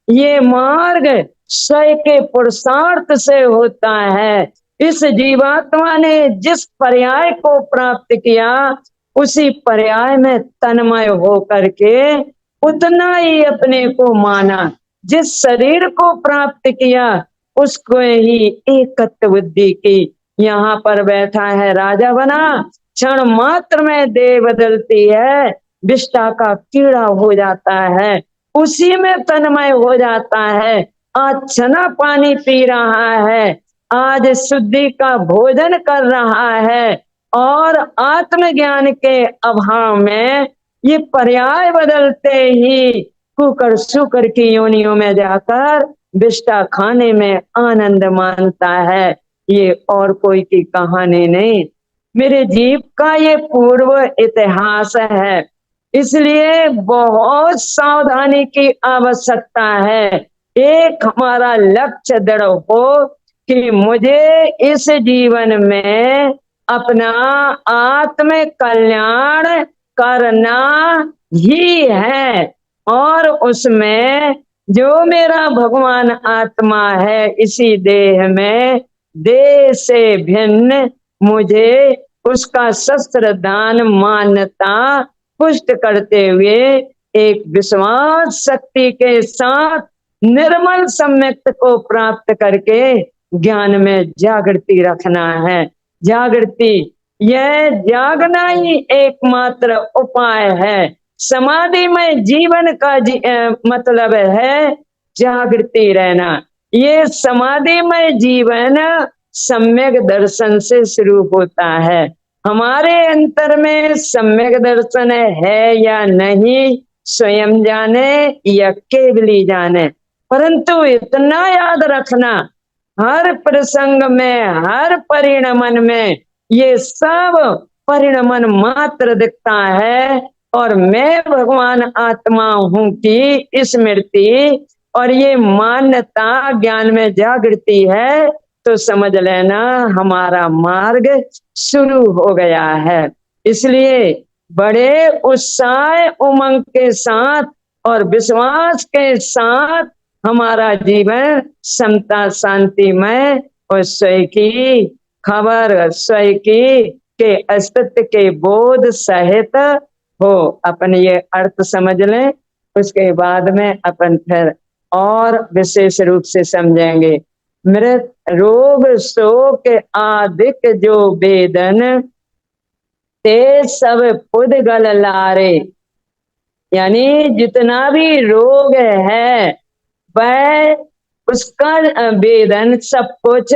ये मार्ग स्वयं के पुरुषार्थ से होता है। इस जीवात्मा ने जिस पर्याय को प्राप्त किया उसी पर्याय में तन्मय हो करके उतना ही अपने को माना। जिस शरीर को प्राप्त किया उसको ही एकत्व बुद्धि की। यहाँ पर बैठा है राजा बना, क्षण मात्र में देह बदलती है, विष्ठा का कीड़ा हो जाता है, उसी में तन्मय हो जाता है। आज छना पानी पी रहा है, आज शुद्धि का भोजन कर रहा है, और आत्मज्ञान के अभाव में ये पर्याय बदलते ही कुकर शुकर की योनियों में जाकर विष्ठा खाने में आनंद मानता है। ये और कोई की कहानी नहीं, मेरे जीव का ये पूर्व इतिहास है। इसलिए बहुत सावधानी की आवश्यकता है। एक हमारा लक्ष्य दृढ़ हो कि मुझे इस जीवन में अपना आत्म कल्याण करना ही है, और उसमें जो मेरा भगवान आत्मा है इसी देह में, देह से भिन्न मुझे उसका शस्त्र दान मान्यता पुष्ट करते हुए एक विश्वास शक्ति के साथ निर्मल सम्यक्त को प्राप्त करके ज्ञान में जागृति रखना है। जागृति, यह जागना ही एकमात्र उपाय है। समाधि में जीवन का मतलब है जागृति रहना। ये समाधि में जीवन सम्यक दर्शन से शुरू होता है। हमारे अंतर में सम्यक दर्शन है या नहीं स्वयं जाने या केवली जाने, परंतु इतना याद रखना हर प्रसंग में, हर परिणमन में ये सब परिणमन मात्र दिखता है, और मैं भगवान आत्मा हूं की स्मृति और ये मान्यता ज्ञान में जागृति है, तो समझ लेना हमारा मार्ग शुरू हो गया है। इसलिए बड़े उत्साह उमंग के साथ और विश्वास के साथ हमारा जीवन समता शांति में और स्वयं की खबर, स्वयं की के अस्तित्व के बोध सहित हो। अपन ये अर्थ समझ लें, उसके बाद में अपन फिर और विशेष रूप से समझेंगे। मृत रोग शोक आदिक जो वेदन ते सब पुद्गल लारे, यानी जितना भी रोग है वह उसका वेदन सब कुछ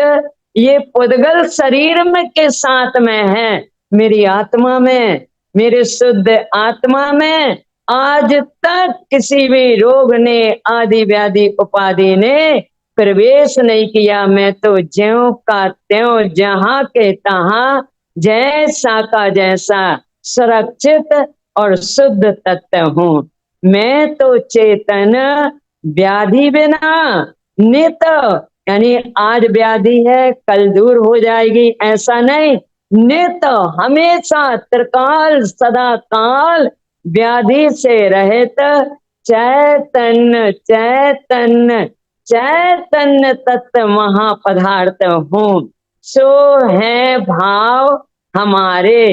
ये पुद्गल शरीर में के साथ में है। मेरी आत्मा में, मेरे शुद्ध आत्मा में आज तक किसी भी रोग ने, आदि व्याधि उपाधि ने प्रवेश नहीं किया। मैं तो ज्यों का त्यों, जहां के तहां, जैसा का जैसा सुरक्षित और शुद्ध तत्व हूं। मैं तो चेतन व्याधि बिना नित, यानी आज व्याधि है कल दूर हो जाएगी ऐसा नहीं, नित हमेशा त्रिकाल सदा काल व्याधि से रहित चैतन्य चैतन्य चैतन्य तत्व महापदार्थ हूं। सो है भाव हमारे।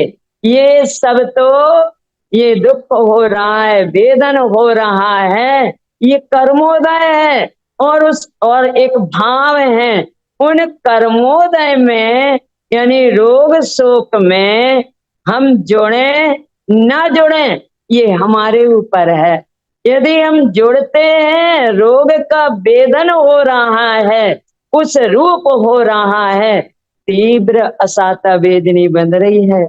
ये सब तो ये दुख हो रहा है, वेदन हो रहा है, ये कर्मोदय है, और एक भाव है। उन कर्मोदय में यानी रोग शोक में हम जुड़े ना जुड़े ये हमारे ऊपर है। यदि हम जुड़ते हैं, रोग का वेदन हो रहा है, उस रूप हो रहा है, तीव्र असाता वेदनी बन रही है,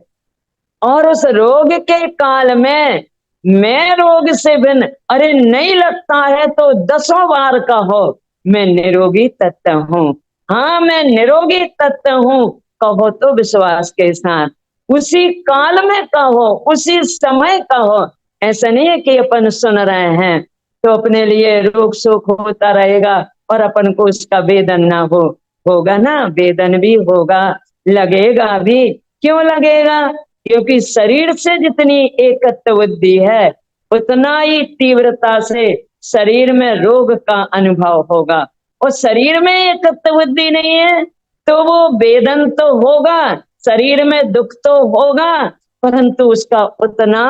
और उस रोग के काल में मैं रोग से भिन्न, अरे नहीं लगता है तो 10 बार कहो मैं निरोगी तत्व हूं। हाँ मैं निरोगी तत्व हूं कहो तो विश्वास के साथ, उसी काल में कहो, उसी समय कहो। ऐसा नहीं है कि अपन सुन रहे हैं तो अपने लिए रोग शोक होता रहेगा और अपन को उसका वेदन ना हो। होगा ना, वेदन भी होगा, लगेगा भी। क्यों लगेगा? क्योंकि शरीर से जितनी एकत्व बुद्धि है उतना ही तीव्रता से शरीर में रोग का अनुभव होगा। और शरीर में एकत्व बुद्धि नहीं है तो वो वेदन तो होगा, शरीर में दुख तो होगा, परंतु उसका उतना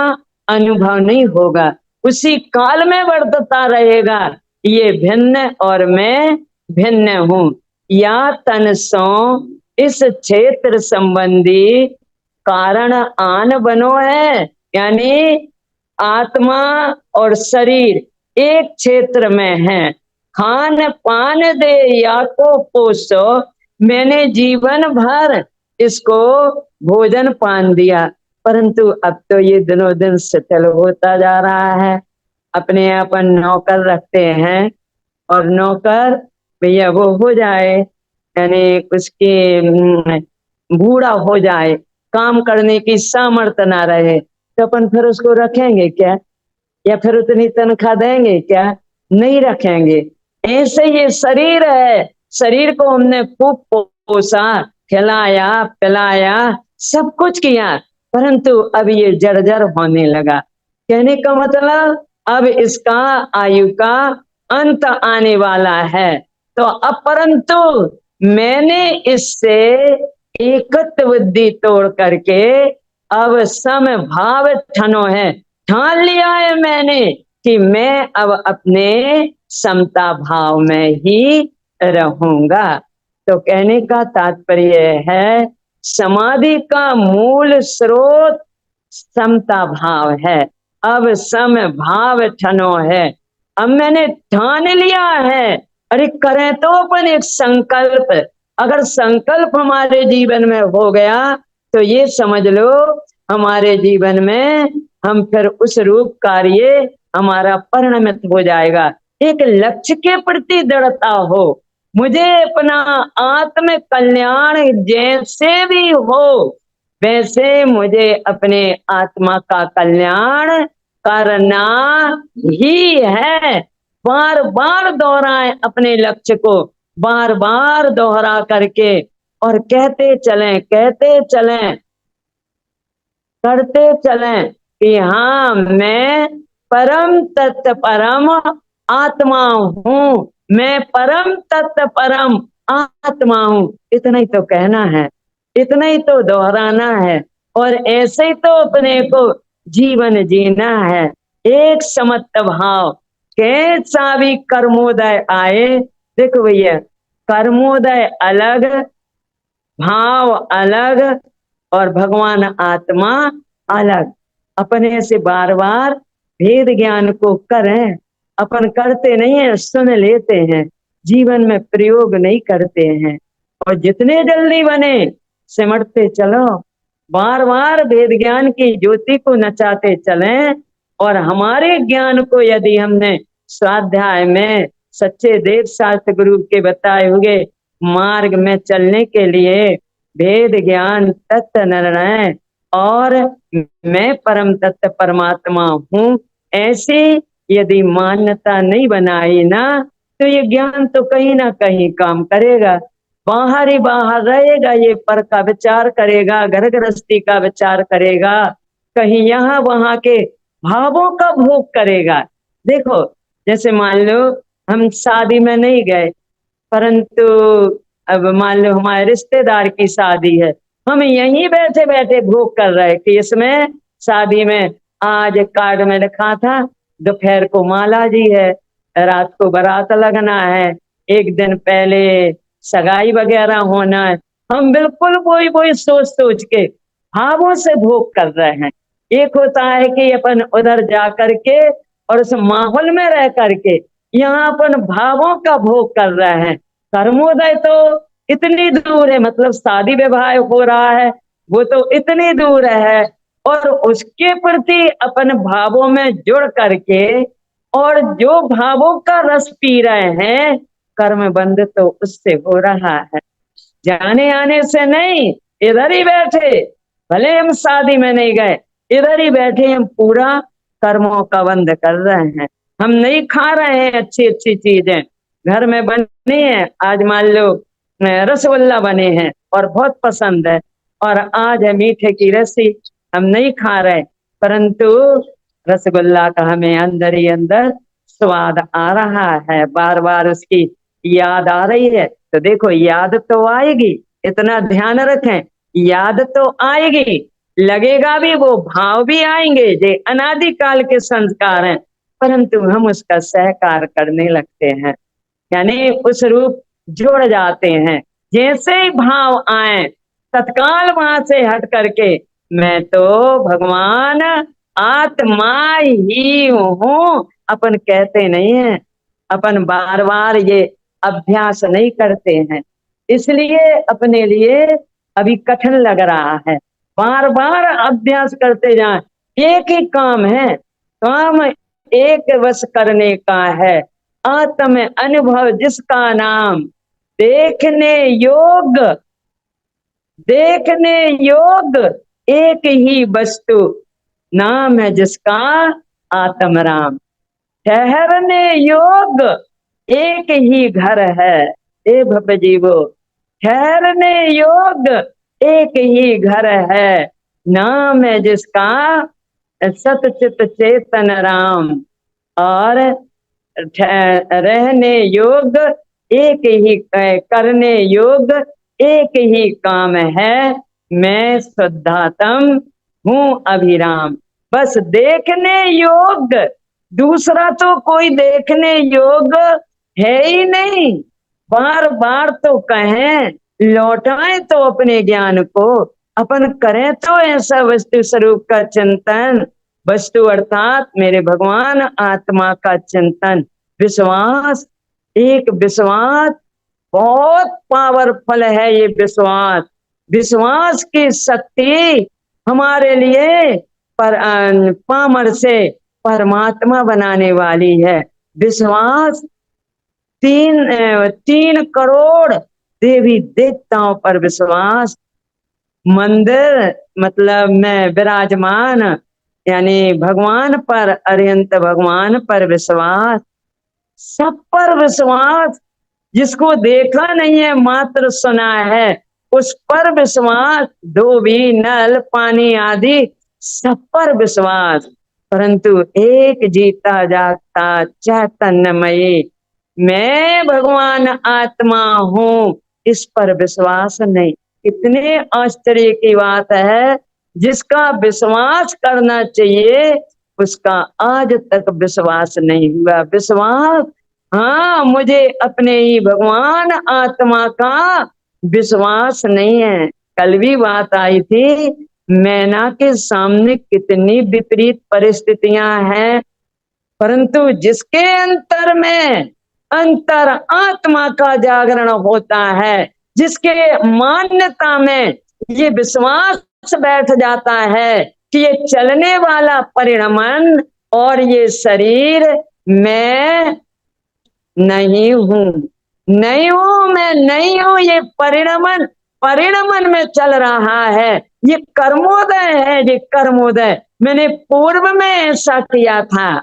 अनुभव नहीं होगा, उसी काल में वर्तता रहेगा ये भिन्न और मैं भिन्न हूं। या तन सो इस क्षेत्र संबंधी कारण आन बनो है, यानी आत्मा और शरीर एक क्षेत्र में है। खान पान दे या को पोसो, मैंने जीवन भर इसको भोजन पान दिया, परंतु अब तो ये दिनों दिन शिथिल होता जा रहा है। अपने अपन नौकर रखते हैं और नौकर भैया वो हो जाए, यानी उसके बूढ़ा हो जाए, काम करने की सामर्थ्य ना रहे, तो अपन फिर उसको रखेंगे क्या? या फिर उतनी तनख्वाह देंगे क्या? नहीं रखेंगे। ऐसे ये शरीर है, शरीर को हमने खूब पोसा, खिलाया पिलाया, सब कुछ किया, परंतु अब ये जर्जर होने लगा। कहने का मतलब अब इसका आयु का अंत आने वाला है। तो अब परंतु मैंने इससे एकत्व बुद्धि तोड़ करके अब सम भाव ठनो है, ठान लिया है मैंने कि मैं अब अपने समता भाव में ही रहूंगा। तो कहने का तात्पर्य है समाधि का मूल स्रोत समता भाव है। अब सम भाव ठनो है, अब मैंने ठान लिया है। अरे करें तो अपन एक संकल्प, अगर संकल्प हमारे जीवन में हो गया तो ये समझ लो हमारे जीवन में हम फिर उस रूप कार्य हमारा परिणमित हो जाएगा। एक लक्ष्य के प्रति दृढ़ता हो, मुझे अपना आत्म कल्याण जैसे भी हो वैसे मुझे अपने आत्मा का कल्याण करना ही है। बार बार दोहराएं अपने लक्ष्य को, बार बार दोहरा करके और कहते चलें करते चलें कि हाँ मैं परम तत्व परम आत्मा हूं, मैं परम तत्व परम आत्मा हूं। इतना ही तो कहना है, इतना ही तो दोहराना है, और ऐसे ही तो अपने को जीवन जीना है। एक समत्व भाव, कैसा भी कर्मोदय आए, देखो भैया कर्मोदय अलग, भाव अलग और भगवान आत्मा अलग। अपने से बार बार भेद ज्ञान को करें, अपन करते नहीं है, सुन लेते हैं, जीवन में प्रयोग नहीं करते हैं। और जितने जल्दी बने सिमटते चलो, बार बार भेद ज्ञान की ज्योति को नचाते चलें। और हमारे ज्ञान को यदि हमने स्वाध्याय में सच्चे देव शास्त्र गुरु के बताए हुए मार्ग में चलने के लिए भेद ज्ञान तत्व निर्णय और मैं परम तत्व परमात्मा हूँ ऐसी यदि मान्यता नहीं बनाई ना, तो ये ज्ञान तो कहीं ना कहीं काम करेगा, बाहर ही बाहर रहेगा, ये पर का विचार करेगा, घर गृहस्थी का विचार करेगा, कहीं यहाँ वहां के भावों का भोग करेगा। देखो जैसे मान लो हम शादी में नहीं गए, परंतु अब मान लो हमारे रिश्तेदार की शादी है, हम यहीं बैठे बैठे भोग कर रहे कि इसमें शादी में आज कार्ड में लिखा था दोपहर को माला जी है, रात को बारात लगना है, एक दिन पहले सगाई वगैरह होना है। हम बिल्कुल वही वही सोच सोच के भावों से भोग कर रहे हैं। एक होता है कि अपन उधर जा करके और उस माहौल में रह करके यहाँ अपन भावों का भोग कर रहे हैं। कर्मोदय तो इतनी दूर है, मतलब शादी विवाह हो रहा है वो तो इतनी दूर है, और उसके प्रति अपन भावों में जुड़ करके और जो भावों का रस पी रहे हैं, कर्म बंध तो उससे हो रहा है, जाने आने से नहीं। इधर ही बैठे, भले हम शादी में नहीं गए, इधर ही बैठे हम पूरा कर्मों का बंध कर रहे हैं। हम नहीं खा रहे हैं अच्छी अच्छी चीजें, घर में बनी है, आज मान लो रसगुल्ला बने हैं और बहुत पसंद है, और आज है मीठे की रस्सी, हम नहीं खा रहे, परंतु रसगुल्ला का हमें अंदर ही अंदर स्वाद आ रहा है, बार बार उसकी याद आ रही है, तो देखो याद तो आएगी, इतना ध्यान रखें, याद तो आएगी, लगेगा भी, वो भाव भी आएंगे, ये अनादिकाल के संस्कार हैं, परंतु हम उसका सहकार करने लगते हैं, यानी उस रूप जुड़ जाते हैं। जैसे ही भाव आए तत्काल वहां से हट करके मैं तो भगवान आत्मा ही हूं, अपन कहते नहीं है, अपन बार बार ये अभ्यास नहीं करते हैं, इसलिए अपने लिए अभी कठिन लग रहा है, बार बार अभ्यास करते जाएं। एक ही काम है, काम एक वश करने का है, आत्म अनुभव जिसका नाम, देखने योग, देखने योग एक ही वस्तु, नाम है जिसका आत्म राम। ठहरने योग एक ही घर है, ए भव जीवो, ठहरने योग एक ही घर है, नाम है जिसका सतचित चेतन राम। और रहने योग एक ही, करने योग एक ही काम है, मैं शुद्धात्म हूँ अभिराम। बस देखने योग, दूसरा तो कोई देखने योग है ही नहीं। बार बार तो कहें, लौटाएं तो अपने ज्ञान को, अपन करें तो ऐसा वस्तु स्वरूप का चिंतन, वस्तु अर्थात मेरे भगवान आत्मा का चिंतन, विश्वास, एक विश्वास बहुत पावरफुल है, ये विश्वास, विश्वास की शक्ति हमारे लिए पामर से परमात्मा बनाने वाली है। विश्वास 3 करोड़ देवी देवताओं पर विश्वास, मंदिर मतलब में विराजमान यानी भगवान पर, अरिहंत भगवान पर विश्वास, सब पर विश्वास, जिसको देखा नहीं है मात्र सुना है उस पर विश्वास, धोबी नल पानी आदि सब पर विश्वास, परंतु एक जीता जागता चैतन्यमयी मैं भगवान आत्मा हूं, इस पर विश्वास नहीं। कितने आश्चर्य की बात है, जिसका विश्वास करना चाहिए उसका आज तक विश्वास नहीं हुआ। विश्वास, हाँ, मुझे अपने ही भगवान आत्मा का विश्वास नहीं है। कल भी बात आई थी, मैना के सामने कितनी विपरीत परिस्थितियां हैं, परंतु जिसके अंतर में अंतर आत्मा का जागरण होता है, जिसके मान्यता में ये विश्वास बैठ जाता है कि ये चलने वाला परिणमन और ये शरीर मैं नहीं हूं, नहीं हूं, मैं नहीं हूं, ये परिणमन, परिणमन में चल रहा है, ये कर्मोदय है, ये कर्मोदय मैंने पूर्व में ऐसा किया था,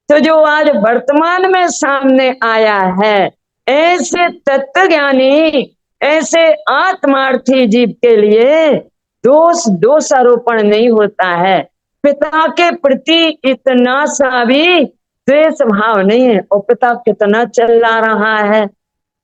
तो जो आज वर्तमान में सामने आया है, ऐसे तत्व ज्ञानी, ऐसे आत्मार्थी जीव के लिए दोषारोपण नहीं होता है, पिता के प्रति इतना सा भी द्वेष भाव नहीं है। और पिता कितना चला रहा है,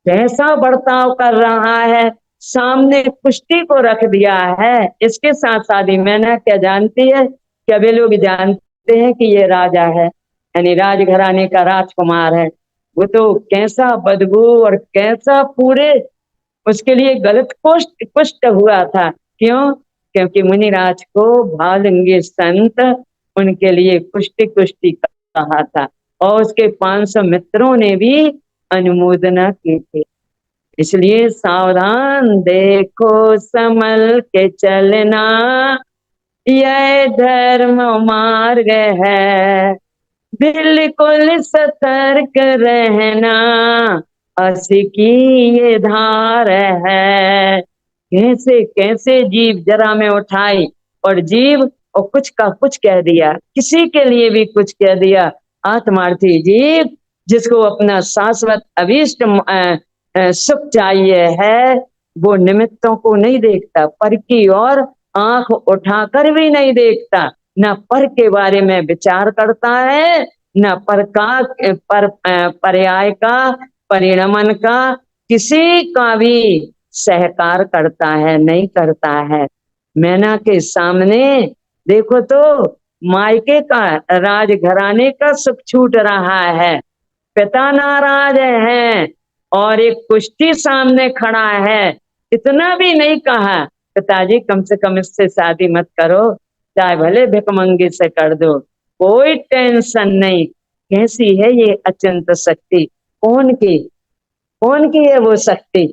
कैसा बर्ताव कर रहा है, सामने कुश्ती को रख दिया है, इसके साथ शादी मैंने क्या जानती है, क्या वे लोग जानते हैं कि ये राजा है, यानी राजघराने का राजकुमार है, वो तो कैसा बदबू और कैसा पूरे उसके लिए गलत पुष्ट हुआ था। क्यों? क्योंकि मुनिराज को भालंगे संत उनके लिए कुष्टी कुष्टी कहा था, और उसके 500 मित्रों ने भी अनुमोदना की थी। इसलिए सावधान, देखो संभल के चलना, यह धर्म मार्ग है, बिल्कुल सतर्क रहना, असकी ये धार है। कैसे कैसे जीव जरा में उठाई, और जीव और कुछ का कुछ कह दिया, किसी के लिए भी कुछ कह दिया। आत्मार्थी जीव जिसको अपना शाश्वत अभीष्ट सुख चाहिए है, वो निमित्तों को नहीं देखता, पर की और आंख उठाकर भी नहीं देखता, न पर के बारे में विचार करता है, न पर्याय का, परिणमन का, किसी का भी सहकार करता है, नहीं करता है। मैना के सामने देखो तो मायके का, राजघराने का सुख छूट रहा है, पिता नाराज है और एक कुश्ती सामने खड़ा है। इतना भी नहीं कहा पिताजी कम से कम इससे शादी मत करो, चाहे भले भिकमंगी से कर दो, कोई टेंशन नहीं। कैसी है ये अचिंत शक्ति? कौन की है वो शक्ति?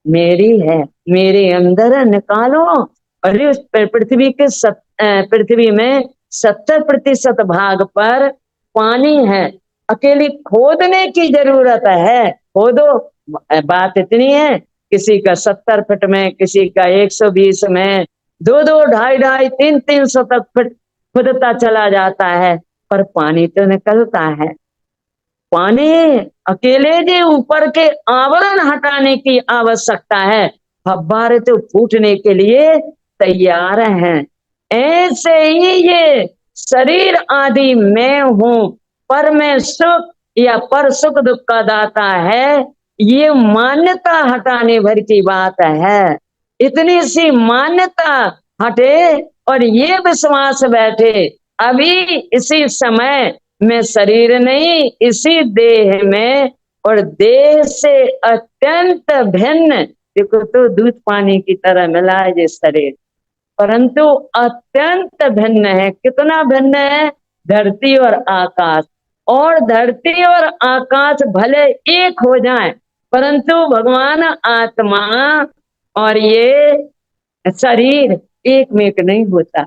मेरी है, मेरे अंदर है, निकालो। अरे उस पृथ्वी के पृथ्वी में 70% भाग पर पानी है, अकेली खोदने की जरूरत है, खोदो। बात इतनी है, किसी का 70 फीट में, किसी का 120 में, 2-2, 2.5-2.5, 3-3 तक फीट खुदता चला जाता है, पर पानी तो निकलता है। पानी अकेले जे ऊपर के आवरण हटाने की आवश्यकता है, फव्वारे तो फूटने के लिए तैयार हैं। ऐसे ही ये शरीर आदि मैं हूं, पर मैं सुख या पर सुख दुख का दाता है, ये मान्यता हटाने भर की बात है। इतनी सी मान्यता हटे और ये विश्वास बैठे, अभी इसी समय मैं शरीर नहीं, इसी देह में, और देह से अत्यंत भिन्न। देखो तो दूध पानी की तरह मिला है ये शरीर, परंतु अत्यंत भिन्न है। कितना भिन्न है? धरती और आकाश। और धरती और आकाश भले एक हो जाए, परंतु भगवान आत्मा और ये शरीर एक में एक नहीं होता।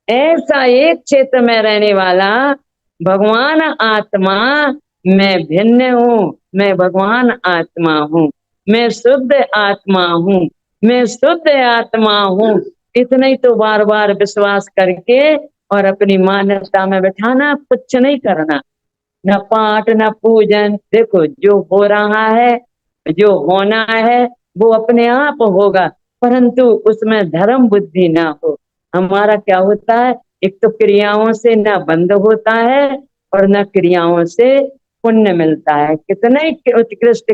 ऐसा एक क्षेत्र में रहने वाला भगवान आत्मा, मैं भिन्न हूँ, मैं भगवान आत्मा हूँ, मैं शुद्ध आत्मा हूँ, मैं शुद्ध आत्मा हूँ। इतना ही तो बार बार विश्वास करके और अपनी मान्यता में बैठाना, कुछ नहीं करना, न पाठ न पूजन। देखो जो हो रहा है, जो होना है, वो अपने आप होगा, परंतु उसमें धर्म बुद्धि ना हो। हमारा क्या होता है, एक तो क्रियाओं से न बंध होता है और न क्रियाओं से पुण्य मिलता है। कितने ही उत्कृष्ट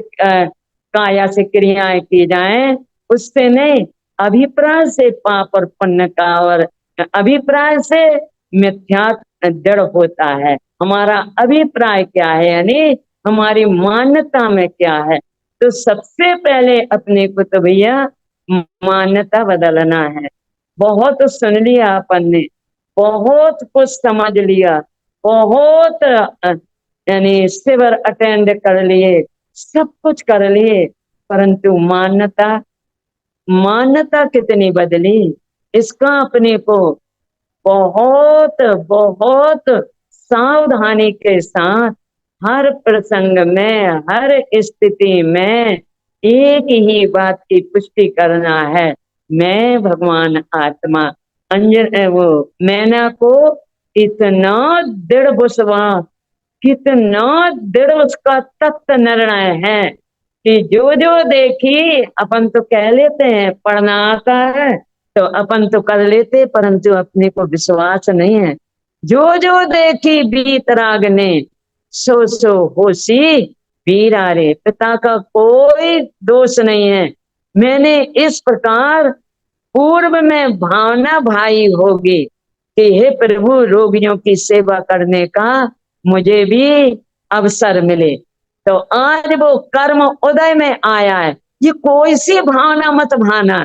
काया से क्रियाएं की जाएं, उससे नहीं, अभिप्राय से पाप और पुण्य का, और अभिप्राय से मिथ्या दृढ़ होता है। हमारा अभिप्राय क्या है, यानी हमारी मान्यता में क्या है। तो सबसे पहले अपने को तो भैया मान्यता बदलना है। बहुत सुन लिया अपन ने, बहुत कुछ समझ लिया, बहुत यानी शिविर अटेंड कर लिए, सब कुछ कर लिए, परंतु मान्यता, मान्यता कितनी बदली, इसका अपने को बहुत बहुत सावधानी के साथ हर प्रसंग में, हर स्थिति में एक ही बात की पुष्टि करना है, मैं भगवान आत्मा। अंजन वो मैना को इतना दृढ़ विश्वास, कितना दृढ़ उसका तत्व निर्णय है कि जो जो देखी, अपन तो कह लेते हैं पढ़ना आता है तो अपन तो कर लेते, परंतु अपने को विश्वास नहीं है। जो जो देखी बीत राग ने, सो सो होशी वीरा रे। पिता का कोई दोष नहीं है। मैंने इस प्रकार पूर्व में भावना भाई होगी कि हे प्रभु, रोगियों की सेवा करने का मुझे भी अवसर मिले, तो आज वो कर्म उदय में आया है। ये कोई सी भावना मत भाना,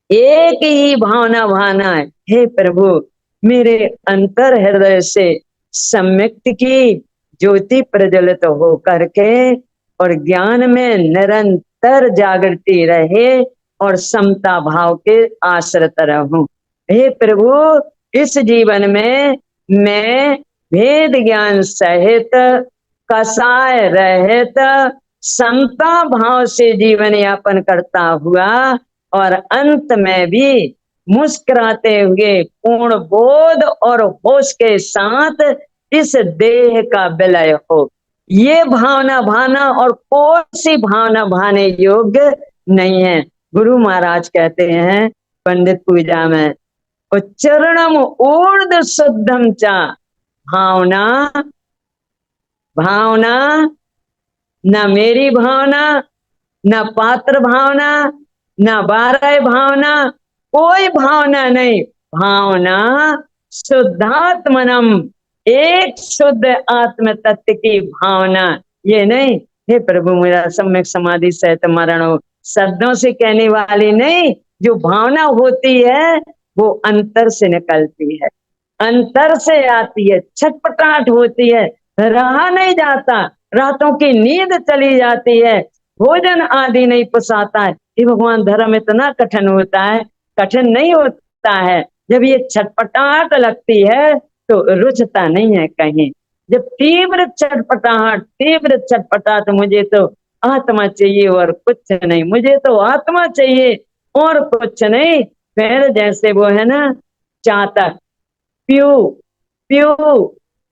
एक ही भावना भाना है, हे प्रभु मेरे अंतर हृदय से सम्यक्त की ज्योति प्रज्वलित हो करके और ज्ञान में निरंतर जागृति रहे और समता भाव के आश्रित रहूं। हे प्रभु, इस जीवन में मैं भेद ज्ञान सहित, कसाय रहित, समता भाव से जीवन यापन करता हुआ और अंत में भी मुस्कुराते हुए पूर्ण बोध और होश के साथ इस देह का विलय हो। ये भावना भाना और कोई सी भावना भाने योग्य नहीं है। गुरु महाराज कहते हैं पंडित पूजा में, उच्चरणम ऊर्ध शुद्धम चा, भावना भावना, न मेरी भावना, न पात्र भावना, न बारह भावना, कोई भावना नहीं। भावना शुद्धात्मनम, एक शुद्ध आत्म तत्व की भावना। ये नहीं हे प्रभु मेरा सम्यक समाधि सहित मरण हो, शब्दों से कहने वाली नहीं। जो भावना होती है वो अंतर से निकलती है, अंतर से आती है, छटपटाहट होती है, रहा नहीं जाता, रातों की नींद चली जाती है, भोजन आदि नहीं पसाता है। ये भगवान धर्म इतना कठिन होता है, कठिन नहीं होता है। जब ये छटपटाहट लगती है तो रुचता नहीं है कहीं। जब तीव्र छटपटाहट, तीव्र छटपटाहट, मुझे तो आत्मा चाहिए और कुछ नहीं, मुझे तो आत्मा चाहिए और कुछ नहीं। फिर जैसे वो है ना चातक, प्यू प्यू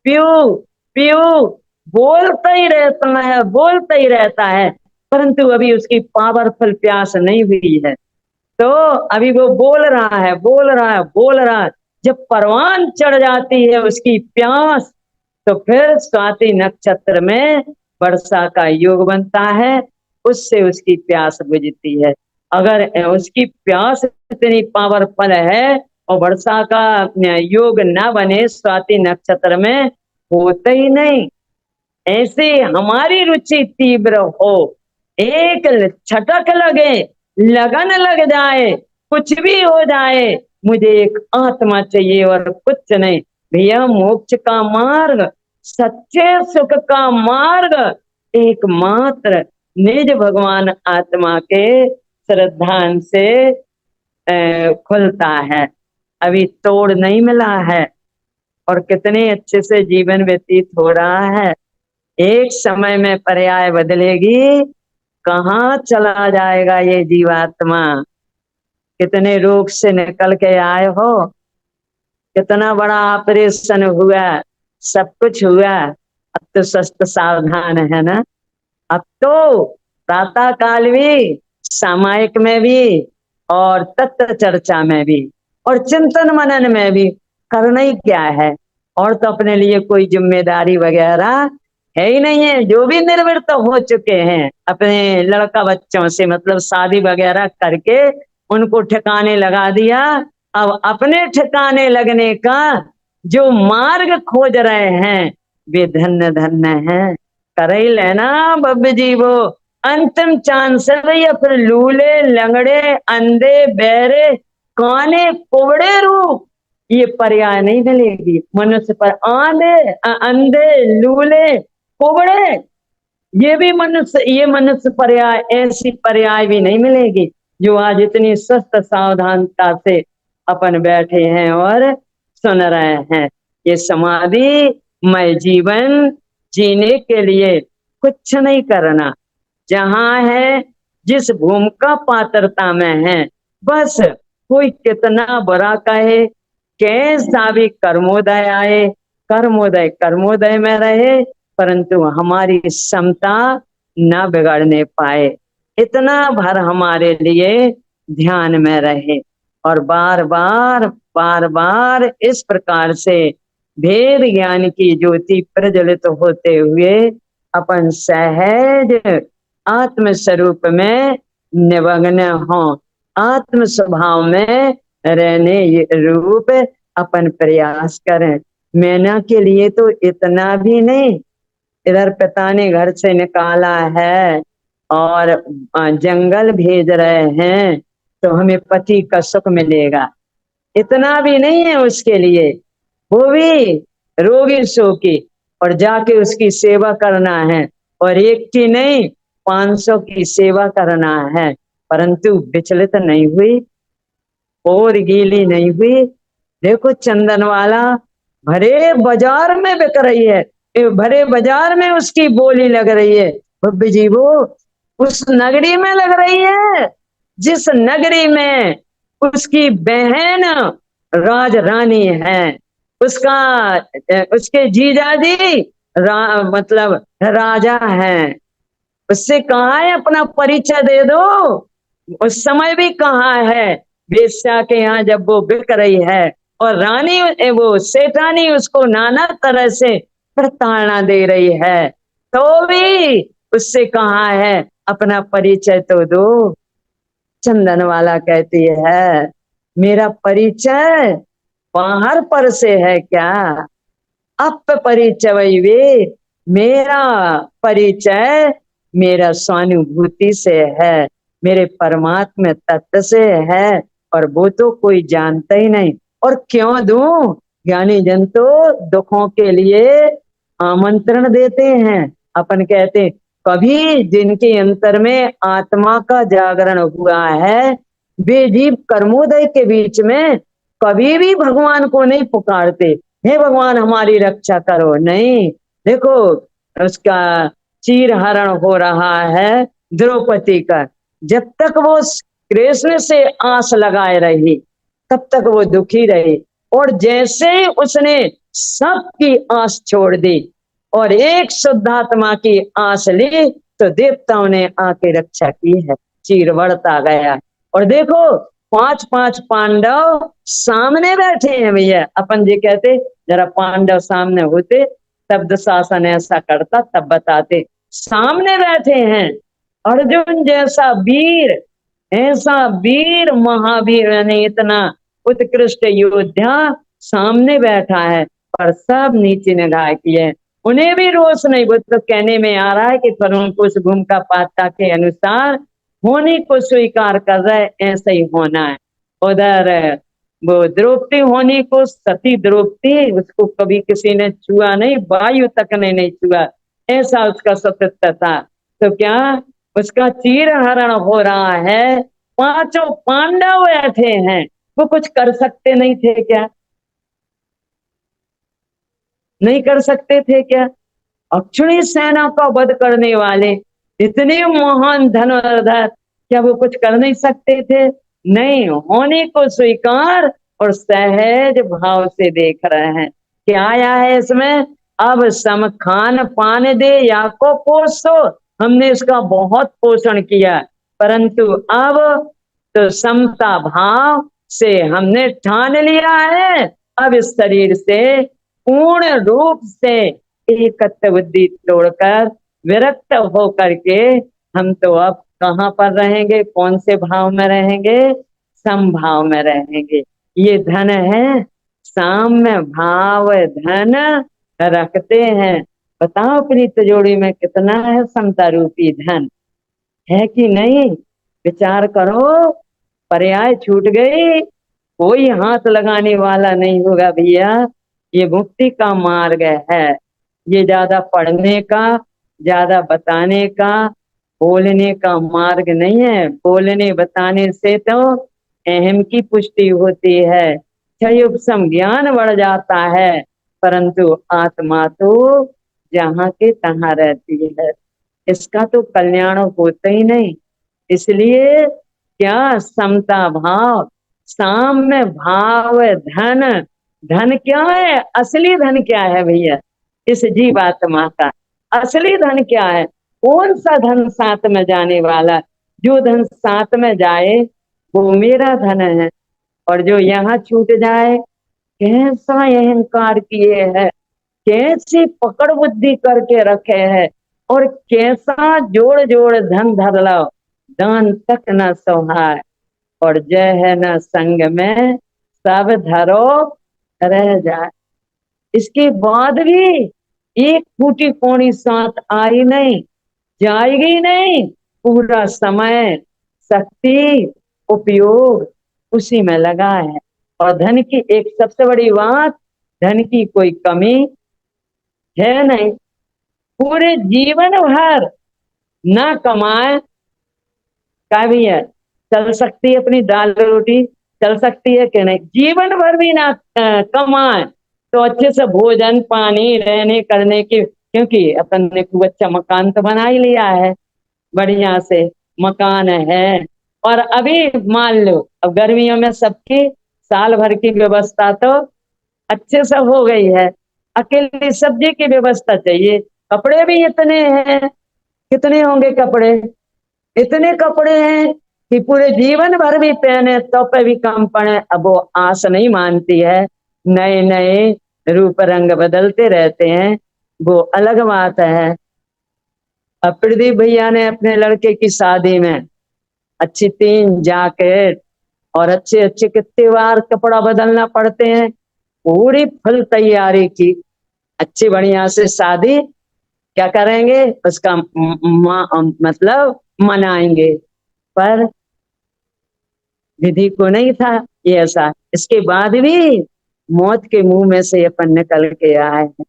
प्यू प्यू बोलता ही रहता है, बोलता ही रहता है, परंतु अभी उसकी पावरफुल प्यास नहीं हुई है। तो अभी वो बोल रहा है, बोल रहा है, बोल रहा है। जब परवान चढ़ जाती है उसकी प्यास, तो फिर स्वाति नक्षत्र में वर्षा का योग बनता है, उससे उसकी प्यास बुझती है। अगर उसकी प्यास इतनी पावरफुल है और वर्षा का योग न बने स्वाति नक्षत्र में, होता ही नहीं। ऐसे हमारी रुचि तीव्र हो, एक छटक लगे, लगन लग जाए, कुछ भी हो जाए, मुझे एक आत्मा चाहिए और कुछ नहीं। भैया मोक्ष का मार्ग, सच्चे सुख का मार्ग एकमात्र निज भगवान आत्मा के श्रद्धान से खुलता है। अभी तोड़ नहीं मिला है और कितने अच्छे से जीवन व्यतीत हो रहा है। एक समय में पर्याय बदलेगी, कहाँ चला जाएगा ये जीवात्मा। कितने रोग से निकल के आए हो, कितना बड़ा ऑपरेशन हुआ, सब कुछ हुआ, अब तो स्वस्थ सावधान है ना। अब तो प्रातः काल भी, सामायिक में भी, और तत्व चर्चा में भी, और चिंतन मनन में भी करना ही क्या है। और तो अपने लिए कोई जिम्मेदारी वगैरह है ही नहीं है। जो भी निर्वृत्त हो चुके हैं अपने लड़का बच्चों से, मतलब शादी वगैरह करके उनको ठिकाने लगा दिया। अब अपने ठिकाने लगने का जो मार्ग खोज रहे हैं वे धन्य धन्य हैं। कर ही लेना बब्बी जी वो अंतिम चांस है भैया। फिर लूले, लंगड़े, अंधे, बहरे, काने, कुबड़े रूप ये पर्याय नहीं मिलेगी मनुष्य पर। आंधे, अंधे, लूले, कुबड़े, ये भी मनुष्य, ये मनुष्य पर्याय, ऐसी पर्याय भी नहीं मिलेगी जो आज इतनी स्वस्थ सावधानता से अपन बैठे हैं और सुन रहे हैं। ये समाधि मय जीवन जीने के लिए कुछ नहीं करना, जहां है जिस भूमिका पात्रता में है, बस कोई कितना बुरा कहे, कैसा भी कर्मोदय आए, कर्मोदय कर्मोदय में रहे, परंतु हमारी क्षमता न बिगड़ने पाए, इतना भर हमारे लिए ध्यान में रहे। और बार बार बार बार इस प्रकार से भेद ज्ञान की ज्योति प्रज्वलित होते हुए अपन सहज आत्म स्वरूप में निमग्न हो, आत्म स्वभाव में रहने रूप अपन प्रयास करें। मैना के लिए तो इतना भी नहीं, इधर पिता ने घर से निकाला है और जंगल भेज रहे हैं तो हमें पति का सुख मिलेगा, इतना भी नहीं है उसके लिए। वो भी रोगी शोकी और जाके उसकी सेवा करना है, और एक की नहीं 500 की सेवा करना है, परंतु विचलित नहीं हुई और गीली नहीं हुई। देखो चंदन वाला भरे बाजार में बिक रही है, भरे बाजार में उसकी बोली लग रही है। बब्बी जी वो उस नगरी में लग रही है जिस नगरी में उसकी बहन राज रानी है, उसका उसके जीजाजी मतलब राजा है। उससे कहा है अपना परिचय दे दो, उस समय भी कहा है वेश्या के यहाँ जब वो बिक रही है और रानी वो सेठानी उसको नाना तरह से प्रताड़ना दे रही है, तो भी उससे कहा है अपना परिचय तो दो। चंदन वाला कहती है मेरा परिचय बाहर पर से है क्या, अप परिचय वे, मेरा परिचय मेरा स्वानुभूति से है, मेरे परमात्मा तत्व से है, और वो तो कोई जानता ही नहीं। और क्यों दूं, ज्ञानी जन तो दुखों के लिए आमंत्रण देते हैं। अपन कहते कभी जिनके अंतर में आत्मा का जागरण हुआ है, वे जीव कर्मोदय के बीच में कभी भी भगवान को नहीं पुकारते, हे भगवान हमारी रक्षा करो, नहीं। देखो उसका चीर हरण हो रहा है द्रौपदी का, जब तक वो कृष्ण से आस लगाए रही तब तक वो दुखी रही, और जैसे उसने सबकी आस छोड़ दी और एक शुद्धात्मा की आस ली, तो देवताओं ने आके रक्षा की है, चीर बढ़ता गया। और देखो 5-5 पांडव सामने बैठे हैं भैया। अपन जी कहते जरा पांडव सामने होते तब दुशासन ऐसा करता, तब बताते। सामने बैठे हैं अर्जुन जैसा वीर, ऐसा वीर महावीर, यानी इतना उत्कृष्ट योद्धा सामने बैठा है, पर सब नीचे निगाह किए। उन्हें भी रोष नहीं, वो तो कहने में आ रहा है कि पर उनको उस भूमिका पात्रा के अनुसार होने को स्वीकार कर रहे, ऐसा ही होना है। उधर वो द्रौपदी होने को सती द्रौपदी, उसको कभी किसी ने छुआ नहीं, वायु तक ने नहीं छुआ, ऐसा उसका सतत्व था। तो क्या उसका चीर हरण हो रहा है, पांचों पांडव बैठे हैं, वो कुछ कर सकते नहीं थे क्या, नहीं कर सकते थे क्या? अक्षुणी सेना का वध करने वाले इतने महान धनुर्धर, क्या वो कुछ कर नहीं सकते थे? नहीं, होने को स्वीकार और सहज भाव से देख रहे हैं। क्या आया है इसमें, अब सम खान पान दे या को पोसो, हमने इसका बहुत पोषण किया, परंतु अब तो समता भाव से हमने ठान लिया है, अब इस शरीर से पूर्ण रूप से एकत्व बुद्धि तोड़कर विरक्त होकर के हम तो अब कहाँ पर रहेंगे, कौन से भाव में रहेंगे, समभाव में रहेंगे। ये धन है, साम्य भाव धन रखते हैं। बताओ अपनी तिजोरी में कितना है समता रूपी धन, है कि नहीं? विचार करो, पर्याय छूट गई, कोई हाथ लगाने वाला नहीं होगा भैया। ये मुक्ति का मार्ग है, ये ज्यादा पढ़ने का, ज्यादा बताने का, बोलने का मार्ग नहीं है। बोलने बताने से तो अहम की पुष्टि होती है, क्षयोपम ज्ञान बढ़ जाता है, परंतु आत्मा तो जहाँ के तहाँ रहती है, इसका तो कल्याण होता ही नहीं। इसलिए क्या समता भाव, साम्य भाव धन, धन क्या है, असली धन क्या है भैया, इस जीवात्मा का असली धन क्या है? कौन सा धन साथ में जाने वाला? जो धन साथ में जाए वो मेरा धन है, और जो यहाँ छूट जाए, कैसा अहंकार किए है, कैसी पकड़ बुद्धि करके रखे है, और कैसा जोड़ जोड़ धन धर लो, दान तक न सोहाय, और जय है न संग में सब धरो रह जाए। इसके बाद भी एक फूटी पौनी साथ आई नहीं, जाएगी नहीं, पूरा समय शक्ति उपयोग उसी में लगा है। और धन की एक सबसे बड़ी बात, धन की कोई कमी है नहीं, पूरे जीवन भर ना कमाए का भी है, चल सकती है अपनी दाल रोटी, चल सकती है कि नहीं? जीवन भर भी ना कमाए तो अच्छे से भोजन पानी रहने करने की, क्योंकि अपन ने खूब अच्छा मकान तो बना ही लिया है, बढ़िया से मकान है, और अभी मान लो अब गर्मियों में सबकी साल भर की व्यवस्था तो अच्छे से हो गई है, अकेली सब्जी की व्यवस्था चाहिए, कपड़े भी इतने हैं, कितने होंगे कपड़े, इतने कपड़े हैं कि पूरे जीवन भर भी पहने तो पे भी कम पड़े। अब वो आस नहीं मानती है, नए नए रूप रंग बदलते रहते हैं, वो अलग बात है। अब प्रदीप भैया ने अपने लड़के की शादी में अच्छी 3 जैकेट और अच्छे अच्छे कितने बार कपड़ा बदलना पड़ते हैं, पूरी फुल तैयारी की, अच्छी बढ़िया से शादी क्या करेंगे, उसका मतलब मनाएंगे। पर विधि को नहीं था ये ऐसा, इसके बाद भी मौत के मुंह में से अपन निकल के आए हैं,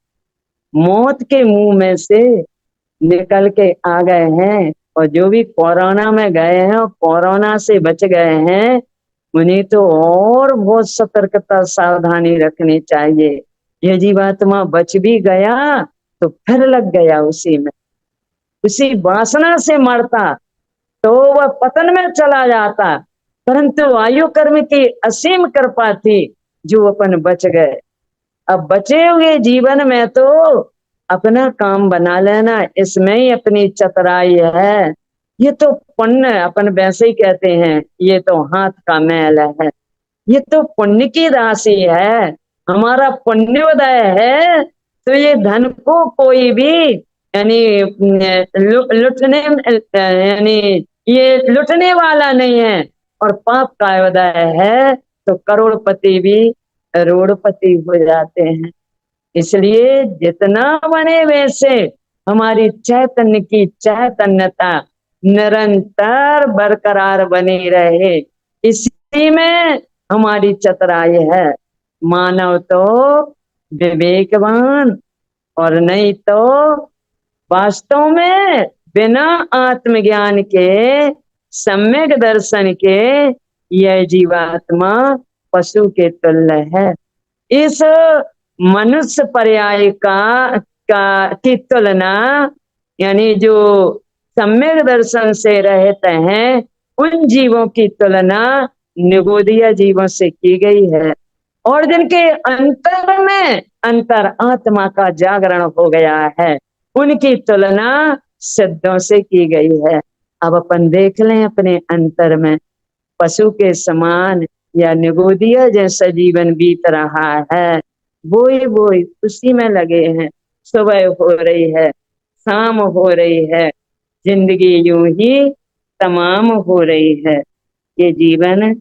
मौत के मुंह में से निकल के आ गए हैं। और जो भी कोरोना में गए हैं और कोरोना से बच गए हैं, उन्हें तो और बहुत सतर्कता सावधानी रखनी चाहिए। ये जीवात्मा बच भी गया तो फिर लग गया उसी में, उसी वासना से मरता तो वह पतन में चला जाता। परंतु आयु कर्म की असीम कृपा थी जो अपन बच गए। अब बचे हुए जीवन में तो अपना काम बना लेना, इसमें ही अपनी चतुराई है। ये तो पुण्य, अपन वैसे ही कहते हैं ये तो हाथ का मैल है, ये तो पुण्य की राशि है, हमारा पुण्योदय है। तो ये धन को कोई भी यानी लुटने यानी ये लुटने वाला नहीं है। और पाप का उदय है तो करोड़पति भी करोड़पति हो जाते हैं। इसलिए जितना बने वैसे हमारी चैतन्य की चैतन्यता निरंतर बरकरार बनी रहे, इसी में हमारी चतुराई है। मानव तो विवेकवान, और नहीं तो वास्तव में बिना आत्मज्ञान के, सम्यक दर्शन के, यह जीवात्मा पशु के तुल्य है। इस मनुष्य पर्याय की तुलना यानी जो सम्यक दर्शन से रहते हैं उन जीवों की तुलना निगोदिया जीवों से की गई है। और जिनके अंतर में अंतर आत्मा का जागरण हो गया है, उनकी तुलना सिद्धों से की गई है। अब अपन देख लें अपने अंतर में, पशु के समान या निगोदिया जैसा जीवन बीत रहा है, बोई बोई उसी में लगे हैं। सुबह हो रही है, शाम हो रही है, जिंदगी यूं ही तमाम हो रही है। ये जीवन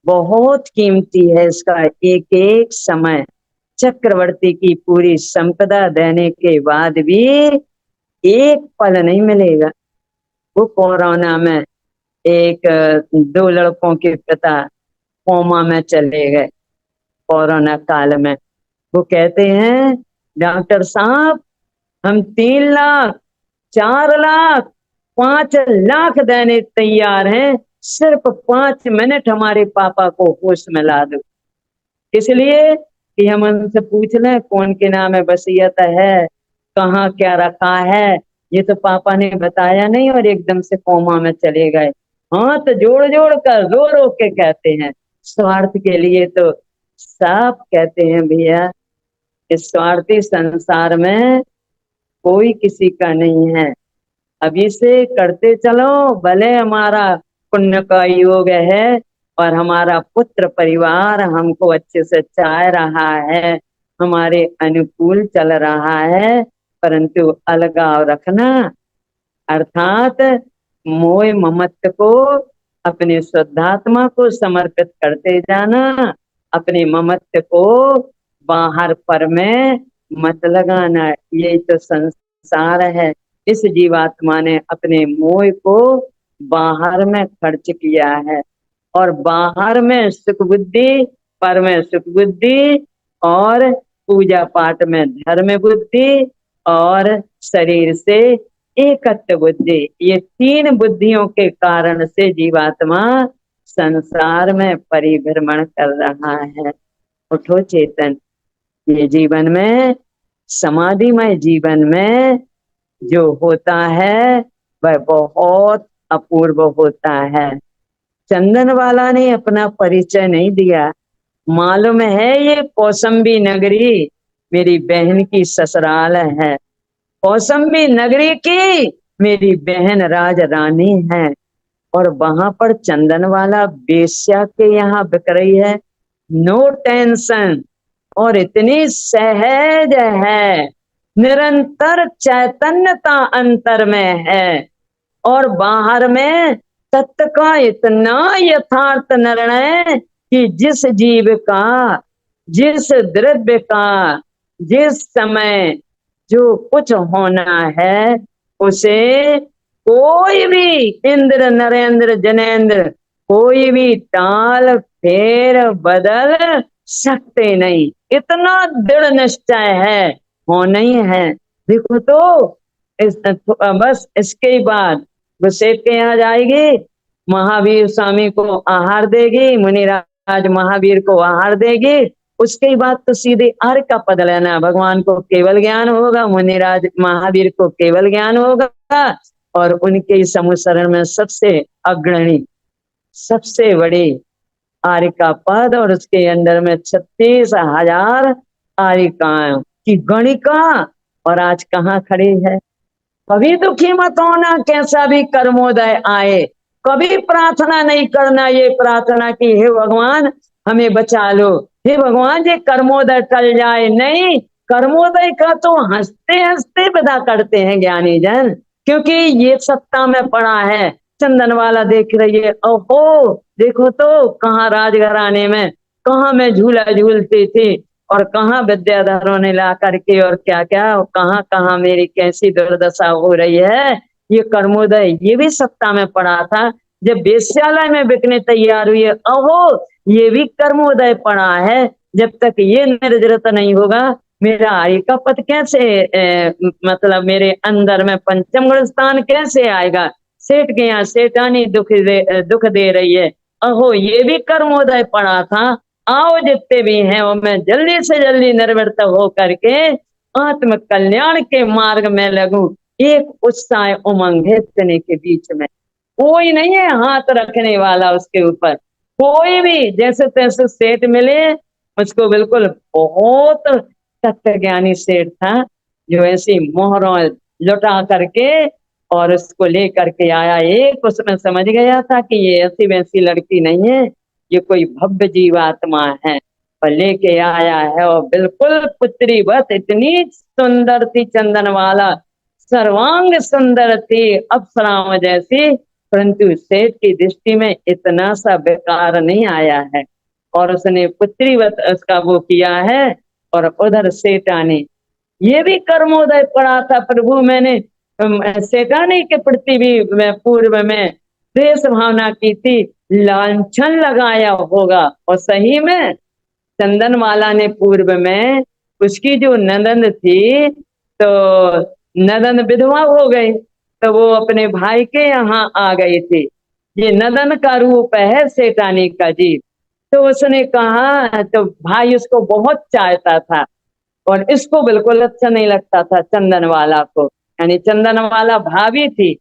बहुत कीमती है, इसका एक एक समय चक्रवर्ती की पूरी संपदा देने के बाद भी एक पल नहीं मिलेगा। वो कोरोना में एक 2 लड़कों के पिता कोमा में चले गए कोरोना काल में। वो कहते हैं डॉक्टर साहब हम 3 लाख 4 लाख 5 लाख देने तैयार हैं, सिर्फ 5 मिनट हमारे पापा को होश में ला दो। इसलिए कि हम उनसे पूछ लें कौन के नाम है वसीयत है, कहाँ क्या रखा है, ये तो पापा ने बताया नहीं और एकदम से कोमा में चले गए। हाथ जोड़ जोड़ कर रो रो के कहते हैं, स्वार्थ के लिए तो सब कहते हैं भैया, इस स्वार्थी संसार में कोई किसी का नहीं है। अभी से करते चलो, भले हमारा पुण्य का योग है और हमारा पुत्र परिवार हमको अच्छे से चाह रहा है, हमारे अनुकूल चल रहा है, परंतु अलगाव रखना अर्थात मोह ममत्व को अपने शुद्धात्मा को समर्पित करते जाना, अपने ममत्व को बाहर पर में मत लगाना। यही तो संसार है। इस जीवात्मा ने अपने मोह को बाहर में खर्च किया है, और बाहर में सुख बुद्धि, पर में सुख बुद्धि, और पूजा पाठ में धर्म बुद्धि, और शरीर से एकत्व बुद्धि, ये 3 बुद्धियों के कारण से जीवात्मा संसार में परिभ्रमण कर रहा है। उठो चेतन, ये जीवन में, समाधिमय जीवन में जो होता है वह बहुत अपूर्व होता है। चंदन वाला ने अपना परिचय नहीं दिया। मालूम है ये कौसंबी नगरी मेरी बहन की ससुराल है, कौसंबी नगरी की मेरी बहन राज रानी है, और वहां पर चंदन वाला बेश्या के यहाँ बिक रही है। नो टेंशन, और इतनी सहज है, निरंतर चैतन्यता अंतर में है, और बाहर में तत्व का इतना यथार्थ निर्णय कि जिस जीव का, जिस द्रव्य का, जिस समय जो कुछ होना है, उसे कोई भी इंद्र नरेंद्र जनेंद्र कोई भी टाल फेर बदल सकते नहीं। इतना दृढ़ निश्चय है, होना ही है। देखो तो बस इसके बाद गुस्से के यहाँ जाएगी, महावीर स्वामी को आहार देगी, मुनिराज महावीर को आहार देगी। उसके बाद तो सीधे अर्घ का पद लेना, भगवान को केवल ज्ञान होगा, मुनिराज महावीर को केवल ज्ञान होगा, और उनके समूह शरण में सबसे अग्रणी, सबसे बड़ी आर्य का पद, और उसके अंदर में 36,000 आर्यिकाओं की गणिका। और आज कहाँ खड़ी है? कभी दुखी मत होना, कैसा भी कर्मोदय आए, कभी प्रार्थना नहीं करना ये प्रार्थना की हे भगवान हमें बचा लो, हे भगवान ये कर्मोदय टल जाए, नहीं। कर्मोदय का तो हंसते हंसते विदा करते हैं ज्ञानी जन, क्योंकि ये सत्ता में पड़ा है। चंदन वाला देख रही है, ओहो देखो तो कहाँ राजघराने में, कहाँ मैं झूला झूलती थी, और कहाँ विद्याधरों ने ला करके, और क्या क्या कहाँ कहाँ मेरी कैसी दुर्दशा हो रही है। ये कर्मोदय ये भी सत्ता में पड़ा था, जब वेश्यालय में बिकने तैयार हुई है, अहो ये भी कर्मोदय पड़ा है। जब तक ये निर्जरत नहीं होगा, मेरा आय का पद कैसे मतलब मेरे अंदर में पंचम गुण स्थान कैसे आएगा। सेठ के यहाँ सेठानी दुख दे रही है, अहो ये भी कर्मोदय पड़ा था। आओ जितने भी हैं वो मैं जल्दी से जल्दी निर्वृत्त हो करके आत्म कल्याण के मार्ग में लगूं। एक उत्साह उमंग है इतने के बीच में, कोई नहीं है हाथ रखने वाला उसके ऊपर, कोई भी जैसे तैसे सेठ मिले उसको, बिल्कुल बहुत तत्व ज्ञानी सेठ था, जो ऐसी मोहरों लुटा करके और उसको ले करके आया। एक उसमें समझ गया था कि ये ऐसी वैसी लड़की नहीं है, ये कोई भव्य जीवात्मा है, और लेके आया है। और बिल्कुल पुत्री बस इतनी सुंदर थी, चंदन वाला सर्वांग सुंदर थी, अप्सराओं जैसी, परंतु सेठ की दृष्टि में इतना सा बेकार नहीं आया है, और उसने पुत्रीवत उसका वो किया है। और उधर सेठानी, ये भी कर्मोदय पड़ा था प्रभु, मैंने सेठानी के प्रति भी मैं पूर्व में द्वेष भावना की थी, लांछन लगाया होगा। और सही में चंदनवाला ने पूर्व में उसकी जो ननद थी, तो नदन विधवा हो गई, तो वो अपने भाई के यहाँ आ गई थी। ये नदन का रूप है सेठानी का जी। तो उसने कहा, तो भाई उसको बहुत चाहता था, और इसको बिल्कुल अच्छा नहीं लगता था चंदन वाला को, यानी चंदन वाला भाभी थी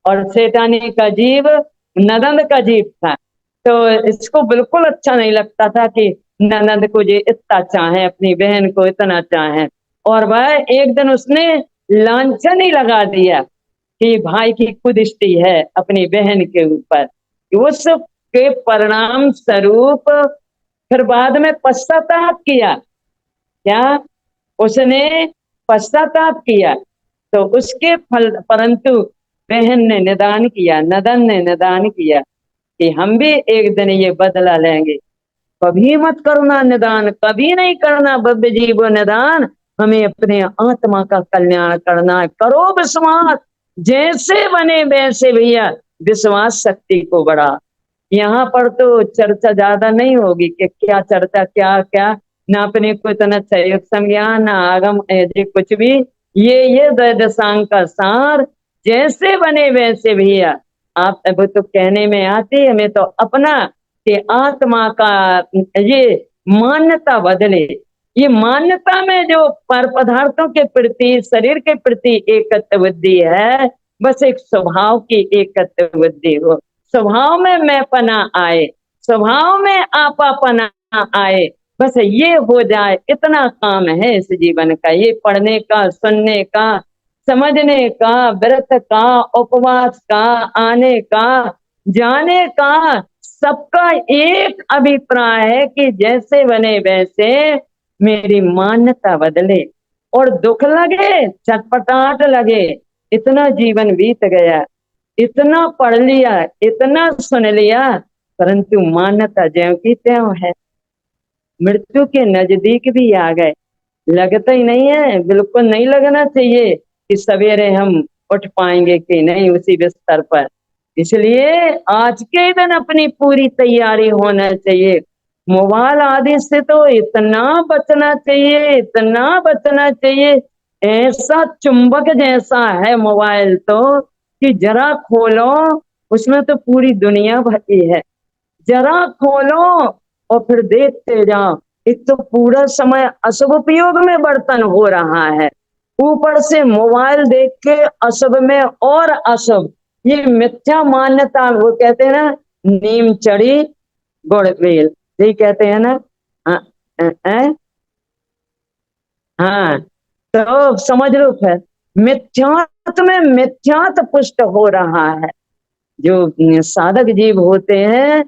और सेठानी का जीव ननद का जीव था। तो इसको बिल्कुल अच्छा नहीं लगता था कि ननद को ये इतना चाहे, अपनी बहन को इतना चाहे। और वह एक दिन उसने लांछन ही लगा दिया कि भाई की कुदृष्टि है अपनी बहन के ऊपर। उसके परिणाम स्वरूप फिर बाद में पश्चाताप किया। क्या? उसने पश्चाताप किया, तो उसके फल परंतु बहन ने निदान किया, नदन ने निदान किया कि हम भी एक दिन ये बदला लेंगे। कभी मत करना निदान, कभी नहीं करना भव्य जीवो निदान, हमें अपने आत्मा का कल्याण करना है। करो विश्वास, जैसे बने वैसे भैया विश्वास शक्ति को बढ़ा। यहाँ पर तो चर्चा ज्यादा नहीं होगी कि क्या चर्चा क्या क्या, ना अपने को इतना सहयोग संज्ञान ना आगम ऐसे कुछ भी। ये दशांग का सार, जैसे बने वैसे भैया। आप अब तो कहने में आती, हमें तो अपना कि आत्मा का ये मान्यता बदले। ये मान्यता में जो पर पदार्थों के प्रति, शरीर के प्रति एकत्व बुद्धि है, बस एक स्वभाव की एकत्व बुद्धि हो, स्वभाव में मैंपना आए, स्वभाव में आपापना आए, बस ये हो जाए, इतना काम है इस जीवन का। ये पढ़ने का, सुनने का, समझने का, व्रत का, उपवास का, आने का, जाने का, सबका एक अभिप्राय है कि जैसे बने वैसे मेरी मान्यता बदले। और दुख लगे, चटपटाहट लगे, इतना जीवन बीत गया, इतना पढ़ लिया, इतना सुन लिया, परंतु मान्यता ज्यों की त्यों है। मृत्यु के नजदीक भी आ गए, लगता ही नहीं है, बिल्कुल नहीं लगना चाहिए कि सवेरे हम उठ पाएंगे कि नहीं उसी बिस्तर पर। इसलिए आज के दिन अपनी पूरी तैयारी होना चाहिए। मोबाइल आदि से तो इतना बचना चाहिए, इतना बचना चाहिए। ऐसा चुंबक जैसा है मोबाइल तो कि जरा खोलो, उसमें तो पूरी दुनिया भरी है। जरा खोलो और फिर देखते जाओ। एक तो पूरा समय अशुभ उपयोग में बर्तन हो रहा है, ऊपर से मोबाइल देख के अशुभ में और अशुभ। ये मिथ्या मान्यता, वो कहते हैं ना, नीम चढ़ी गुड़ मेल, यही कहते हैं ना। हाँ, हाँ, तो समझ लो फिर मिथ्यात्व में मिथ्यात्व पुष्ट हो रहा है। जो साधक जीव होते हैं,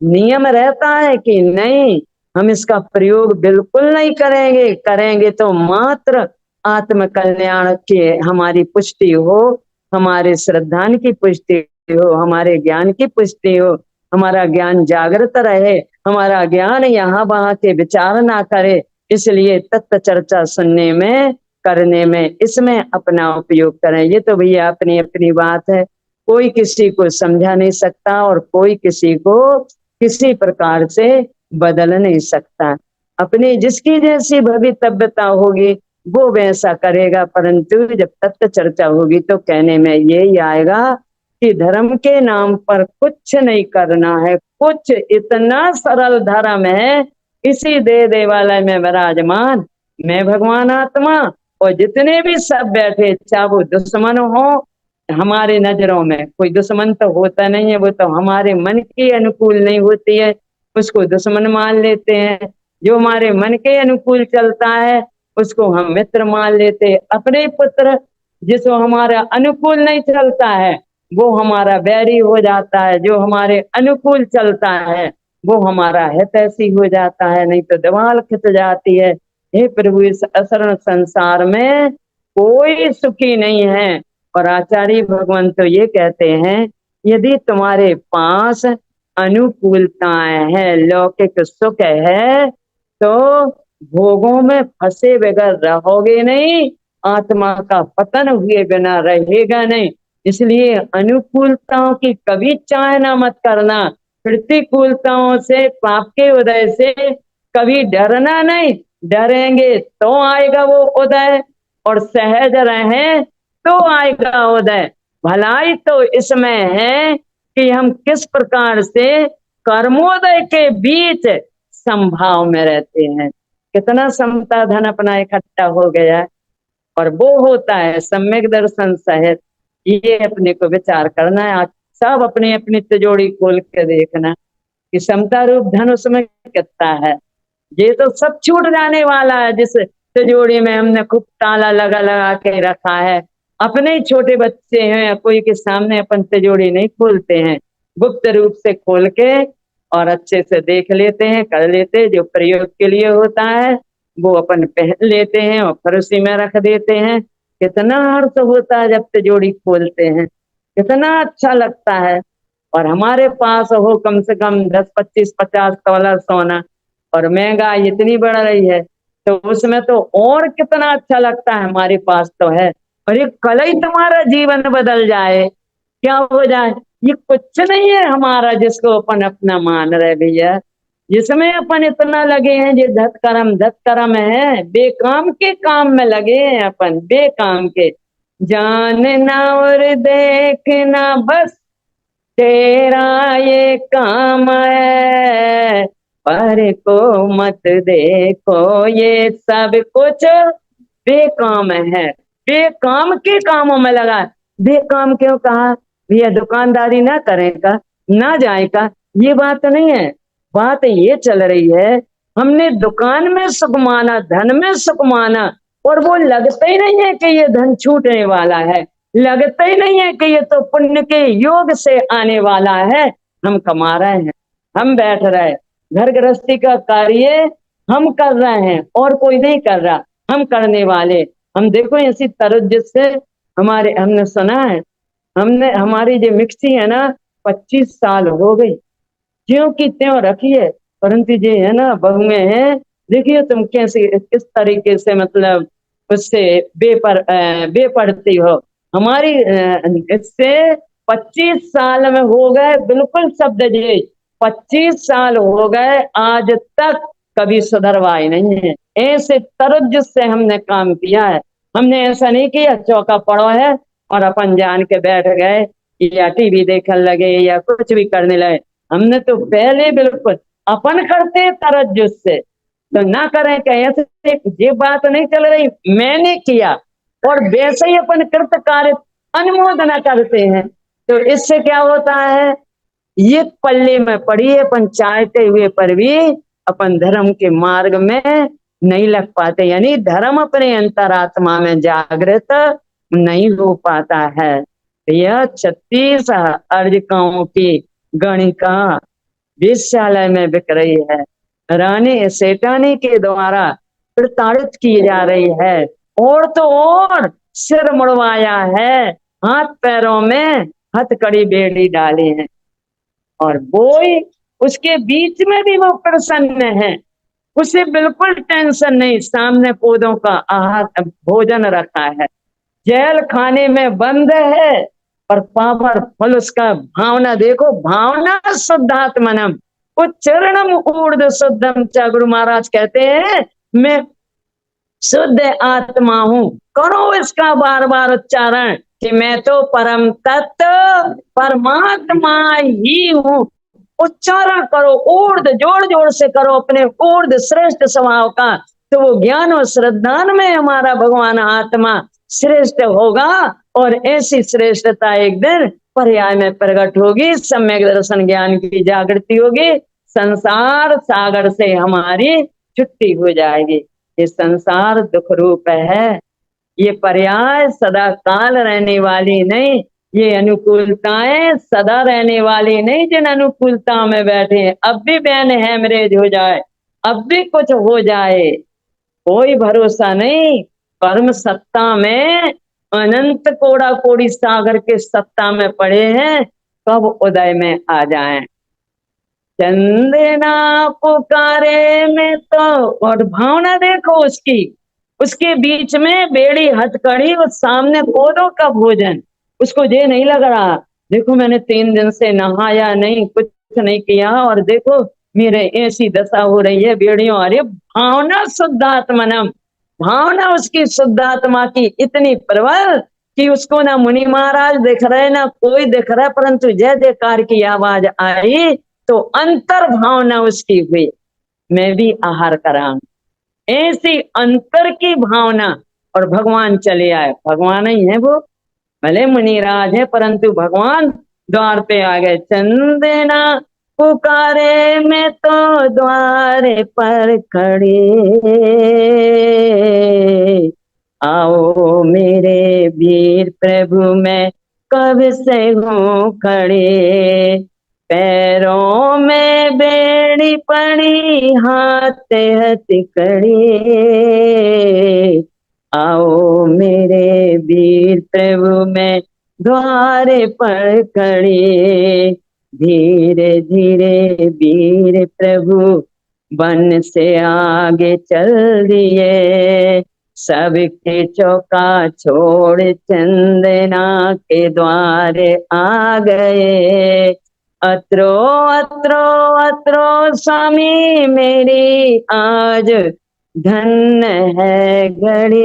नियम रहता है कि नहीं, हम इसका प्रयोग बिल्कुल नहीं करेंगे, करेंगे तो मात्र आत्म कल्याण की हमारी पुष्टि हो, हमारे श्रद्धान की पुष्टि हो, हमारे ज्ञान की पुष्टि हो, हमारा ज्ञान जागृत रहे, हमारा ज्ञान यहाँ वहां के विचार ना करे। इसलिए तत्व चर्चा सुनने में, करने में, इसमें अपना उपयोग करें। ये तो भैया अपनी अपनी बात है, कोई किसी को समझा नहीं सकता और कोई किसी को किसी प्रकार से बदल नहीं सकता। अपनी जिसकी जैसी भवितव्यता होगी वो वैसा करेगा, परंतु जब तत्व चर्चा होगी तो कहने में यही आएगा कि धर्म के नाम पर कुछ नहीं करना है, कुछ इतना सरल धर्म है। इसी दे देवालय में विराजमान मैं भगवान आत्मा और जितने भी सब बैठे, चाहे वो दुश्मन हो, हमारे नजरों में कोई दुश्मन तो होता नहीं है, वो तो हमारे मन के अनुकूल नहीं होती है, उसको दुश्मन मान लेते हैं। जो हमारे मन के अनुकूल चलता है उसको हम मित्र मान लेते हैं। अपने पुत्र जिसको हमारा अनुकूल नहीं चलता है वो हमारा बैरी हो जाता है, जो हमारे अनुकूल चलता है वो हमारा हितैषी हो जाता है, नहीं तो दीवाल खिंच जाती है। हे प्रभु, इस असरण संसार में कोई सुखी नहीं है। और आचार्य भगवान तो ये कहते हैं, यदि तुम्हारे पास अनुकूलताएं है, लौकिक सुख है, तो भोगों में फंसे बगैर रहोगे नहीं, आत्मा का पतन हुए बिना रहेगा नहीं। इसलिए अनुकूलताओं की कभी चाहना मत करना, प्रतिकूलताओं से, पाप के उदय से कभी डरना नहीं। डरेंगे तो आएगा वो उदय, और सहज रहें तो आएगा उदय। भलाई तो इसमें है कि हम किस प्रकार से कर्मोदय के बीच संभाव में रहते हैं। कितना समता धन अपना इकट्ठा हो गया, और वो होता है सम्यक दर्शन सहित। ये अपने को विचार करना है। सब अपने अपनी तिजोरी खोल के देखना कि समता रूप धन उसमें कितना है। ये तो सब छूट जाने वाला है, जिस तिजोरी में हमने खूब ताला लगा लगा के रखा है। अपने ही छोटे बच्चे हैं, कोई के सामने अपन तिजोरी नहीं खोलते हैं, गुप्त रूप से खोल के और अच्छे से देख लेते हैं, कर लेते हैं। जो प्रयोग के लिए होता है वो अपन पहन लेते हैं और फिर उसी में रख देते हैं। कितना अर्थ होता है जब तिजोरी खोलते हैं, कितना अच्छा लगता है। और हमारे पास हो कम से कम 10, 25, 50 तोला सोना, और महंगाई इतनी बढ़ रही है तो उसमें तो और कितना अच्छा लगता है हमारे पास तो है। और ये कल ही तुम्हारा जीवन बदल जाए, क्या हो जाए, ये कुछ नहीं है हमारा जिसको अपन अपना मान रहे भैया। जिसमें अपन इतना लगे हैं, ये धत कर्म है, बेकाम के काम में लगे हैं अपन, बेकाम के। जानना और देखना बस तेरा ये काम है, पर को मत देखो ये सब कुछ बेकाम है। बेकाम के कामों में लगा। बेकाम क्यों कहा भैया? दुकानदारी ना करेगा, ना जाएगा, ये बात नहीं है। बात ये चल रही है, हमने दुकान में सुख माना, धन में सुख माना, और वो लगता ही नहीं है कि ये धन छूटने वाला है, लगता ही नहीं है कि ये तो पुण्य के योग से आने वाला है। हम कमा रहे हैं, हम बैठ रहे, घर गृहस्थी का कार्य हम कर रहे हैं और कोई नहीं कर रहा, हम करने वाले। हम देखो इसी तरह से हमारे, हमने सुना है, हमने हमारी जो मिक्सी है ना 25 साल हो गई, क्यों की त्यों रखी है, परंतु ये है ना बहुएं हैं, देखिए तुम कैसे किस तरीके से मतलब उससे बेपड़ती हो। हमारी इससे 25 साल में हो गए बिल्कुल शब्द जी, 25 साल हो गए आज तक कभी सुधरवाई नहीं है। ऐसे तरज्जुज से हमने काम किया है। हमने ऐसा नहीं किया चौका पड़ो है और अपन जान के बैठ गए या टीवी देखने लगे या कुछ भी करने लगे। हमने तो पहले बिल्कुल अपन करते तरज्जुज से, तो ना करें कहीं ऐसे ये बात नहीं चल रही मैंने किया, और वैसे ही अपन कृत कार्य अनुमोदना करते हैं। तो इससे क्या होता है, ये पल्ले में पड़ी है, अपन चाहते हुए पर भी अपन धर्म के मार्ग में नहीं लग पाते, यानी धर्म अपने अंतरात्मा में जागृत नहीं हो पाता है। यह 36 अर्जिकाओं की गणिका वेश्यालय में बिक रही है, रानी सेठानी के द्वारा प्रताड़ित की जा रही है, और तो और सिर मुड़वाया है, हाथ पैरों में हथकड़ी बेड़ी डाली है, और वो उसके बीच में भी वो प्रसन्न है, उसे बिल्कुल टेंशन नहीं, सामने पौधों का आहार भोजन रखा है, जेल खाने में बंद है, और पावरफुल उसका भावना देखो, भावना शुद्धात्मनम उच्चरणम ऊर्ध शुद्धम च, गुरु महाराज कहते हैं मैं शुद्ध आत्मा हूं, करो इसका बार बार उच्चारण कि मैं तो परम तत्व परमात्मा ही हूं। उच्चारण करो, ऊर्ध जोर जोर से करो अपने ऊर्ध श्रेष्ठ स्वभाव का, तो वो ज्ञान और श्रद्धान में हमारा भगवान आत्मा श्रेष्ठ होगा, और ऐसी श्रेष्ठता एक दिन पर्याय में प्रकट होगी, सम्यक दर्शन ज्ञान की जागृति होगी, संसार सागर से हमारी छुट्टी हो जाएगी। ये संसार दुख रूप है, ये पर्याय सदा काल रहने वाली नहीं, ये अनुकूलताएं सदा रहने वाली नहीं। जिन अनुकूलता में बैठे अब भी बैन हैमरेज हो जाए, अब भी कुछ हो जाए, कोई भरोसा नहीं। परम सत्ता में अनंत कोड़ा कोड़ी सागर के सत्ता में पड़े हैं, कब उदय में आ जाएं। चंदना पुकारे में तो, और भावना देखो उसकी, उसके बीच में बेड़ी हथकड़ी और सामने पौधों का भोजन, उसको ये नहीं लग रहा देखो मैंने 3 दिन से नहाया नहीं, कुछ नहीं किया, और देखो मेरे ऐसी दशा हो रही है बेड़ियों, अरे भावना शुद्धात्मनम, भावना उसकी शुद्धात्मा की इतनी प्रबल कि उसको ना मुनि महाराज दिख रहे ना कोई दिख रहा, परंतु जय जयकार की आवाज आई तो अंतर भावना उसकी हुई, मैं भी आहार कराऊं, ऐसी अंतर की भावना, और भगवान चले आए। भगवान ही है वो, भले मुनिराज है परंतु भगवान द्वार पे आ गए। चंदना पुकारे मैं तो द्वारे पर खड़ी, आओ मेरे वीर प्रभु मैं कब से हूँ खड़े, पैरों में बेड़ी पड़ी हाथ हथकड़ी, आओ मेरे वीर प्रभु मैं द्वारे पर खड़ी, धीरे धीरे वीर प्रभु वन से आगे चल दिए, सबके चौका छोड़ चंदना के द्वारे आ गए, अत्रो अत्रो अत्रो स्वामी मेरी आज धन्य है घड़ी,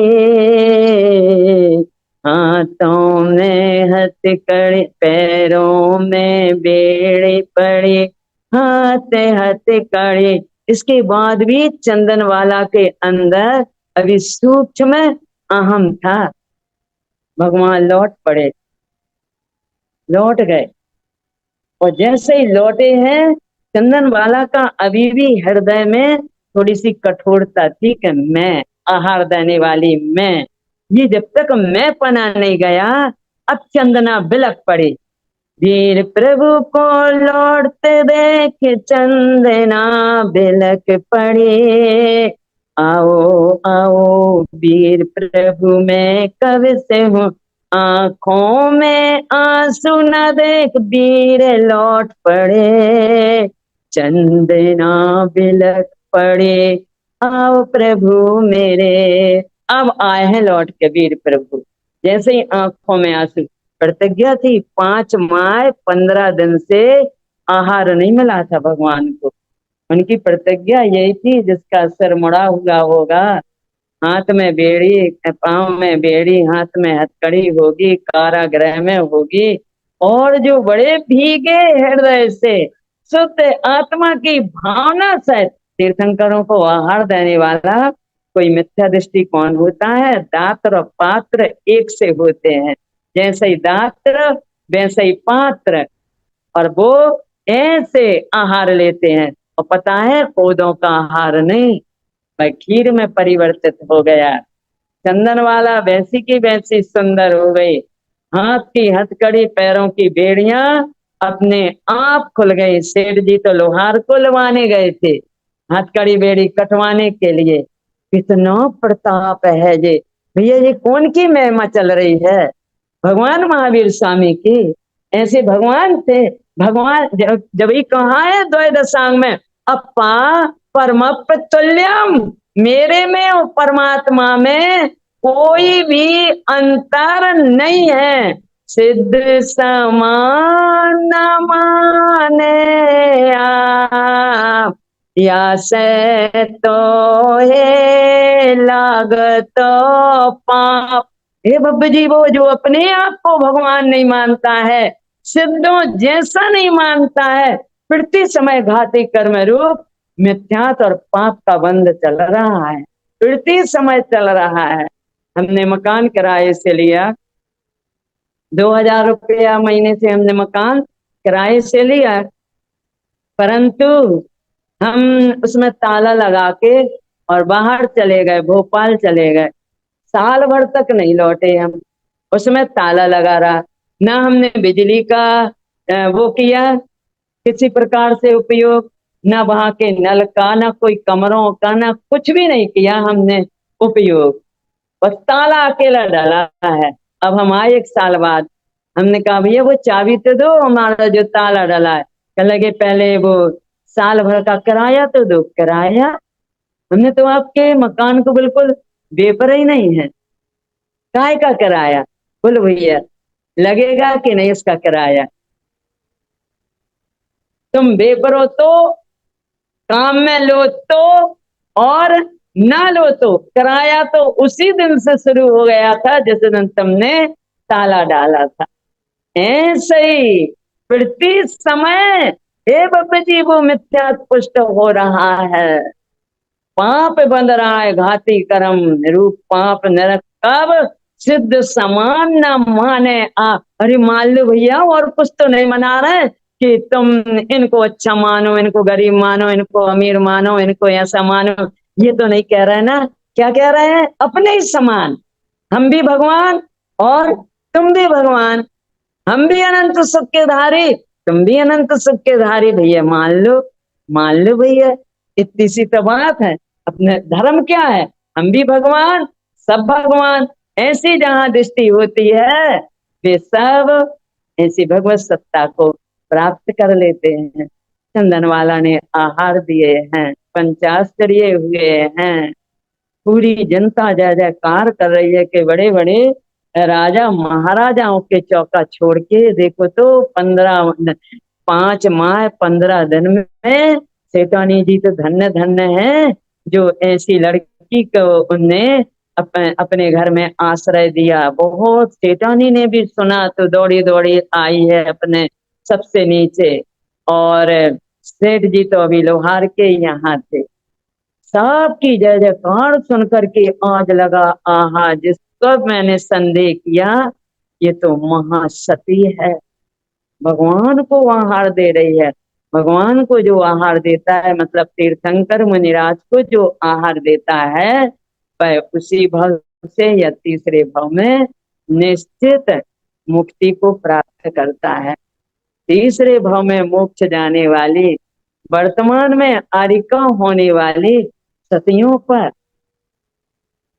हाथों में हथकड़ी पैरों में बेड़ी पड़ी हाथ हथकड़ी। इसके बाद भी चंदन वाला के अंदर अभी सूक्ष्म अहम था। भगवान लौट पड़े, लौट गए, और जैसे ही लौटे हैं चंदन वाला का अभी भी हृदय में थोड़ी सी कठोरता थी कि मैं आहार देने वाली मैं, ये जब तक मैं पना नहीं गया, अब चंदना बिलक पड़ी, वीर प्रभु को लौटते देख चंदना बिलक पड़े। आओ आओ वीर प्रभु मैं कब से हूँ आंखों में आंसू न देख वीर लौट पड़े। चंदना बिलक पड़े आओ प्रभु मेरे। अब आए हैं लौट के वीर प्रभु। जैसे ही आंखों में आंसू, प्रतिज्ञा थी 5 माह 15 दिन से आहार नहीं मिला था भगवान को। उनकी प्रतिज्ञा यही थी, जिसका सिर मुड़ा हुआ होगा, हाथ में बेड़ी, पांव में बेड़ी, हाथ में हथकड़ी होगी, कारागृह में होगी, और जो बड़े भीगे हृदय से शुद्ध आत्मा की भावना से तीर्थंकरों को आहार देने वाला कोई मिथ्या दृष्टि कौन होता है? दात्र और पात्र एक से होते हैं। जैसे ही दात्र वैसे ही पात्र, और वो ऐसे आहार लेते हैं। और पता है पौधों का आहार नहीं, मैं खीर में परिवर्तित हो गया। चंदन वाला वैसी की वैसी सुंदर हो गई। हाथ की हथकड़ी, पैरों की बेड़ियां अपने आप खुल गई। सेठ जी तो लोहार को लवाने गए थे हथकड़ी बेड़ी कटवाने के लिए। कितना प्रताप है ये भैया, ये कौन की महिमा चल रही है? भगवान महावीर स्वामी की। ऐसे भगवान थे। भगवान जब ही कहा है द्वैदशांग में, अपा परमप तुल्यम, मेरे में और परमात्मा में कोई भी अंतर नहीं है। सिद्ध समान न माने आप, या से तो है लागत पाप। हे बब्बू जी, वो जो अपने आप को भगवान नहीं मानता है, सिद्धों जैसा नहीं मानता है, प्रति समय घाती कर्म रूप मिथ्यात और पाप का बंध चल रहा है, प्रति समय चल रहा है। हमने मकान किराए से लिया, 2000 रुपया महीने से हमने मकान किराए से लिया, परंतु हम उसमें ताला लगा के और बाहर चले गए, भोपाल चले गए। साल भर तक नहीं लौटे हम, उसमें ताला लगा रहा। ना हमने बिजली का वो किया किसी प्रकार से उपयोग, ना वहां के नल का, ना कोई कमरों का, ना कुछ भी नहीं किया हमने उपयोग। बस ताला अकेला डाला है। अब हम आए 1 साल बाद, हमने कहा भैया वो चाबी तो दो, हमारा जो ताला डाला है। कह लगे पहले वो साल भर का किराया तो दो। किराया? हमने तो आपके मकान को बिल्कुल बेपर ही नहीं है, काय का किराया? बोलो भैया लगेगा कि नहीं इसका किराया? तुम बेपरो तो काम में लो तो, और ना लो तो किराया तो उसी दिन से शुरू हो गया था जिस दिन तुमने ताला डाला था। ऐसे ही प्रति समय हे बाबा जी वो मिथ्या पुष्ट हो रहा है। पाप बंध रहा है, घाती कर्म रूप पाप नरक कब सिद्ध समान न माने आ। अरे मान लो भैया, और कुछ तो नहीं मना रहे कि तुम इनको अच्छा मानो, इनको गरीब मानो, इनको अमीर मानो, इनको ऐसा मानो, ये तो नहीं कह रहे ना। क्या कह रहे हैं? अपने ही समान, हम भी भगवान और तुम भी भगवान, हम भी अनंत सुख के धारी, तुम भी अनंत सुख के धारी। भैया मान लो, मान लो भैया, इतनी सी तो बात है। अपने धर्म क्या है? हम भी भगवान, सब भगवान। ऐसी जहां दृष्टि होती है वे सब ऐसी भगवत सत्ता को प्राप्त कर लेते हैं। चंदन वाला ने आहार दिए हैं, पंचाश्चर्य हुए हैं, पूरी जनता जय जयकार कर रही है कि बड़े बड़े राजा महाराजाओं के चौका छोड़ के देखो तो 5 माह 15 दिन में सेठानी जी तो धन्य धन्य है जो ऐसी लड़की को उनने अपने घर में आश्रय दिया। बहुत सेठानी ने भी सुना तो दौड़ी दौड़ी आई है अपने सबसे नीचे, और सेठ जी तो अभी लोहार के यहाँ थे। सबकी जय जयकार सुन करके आज लगा आहा, जिसको मैंने संदेह किया ये तो महासती है, भगवान को आहार दे रही है। भगवान को जो आहार देता है, मतलब तीर्थंकर मुनिराज को जो आहार देता है, वह उसी भाव से या तीसरे भाव में निश्चित मुक्ति को प्राप्त करता है। तीसरे भाव में मोक्ष जाने वाली, वर्तमान में आरिका होने वाली सतियों पर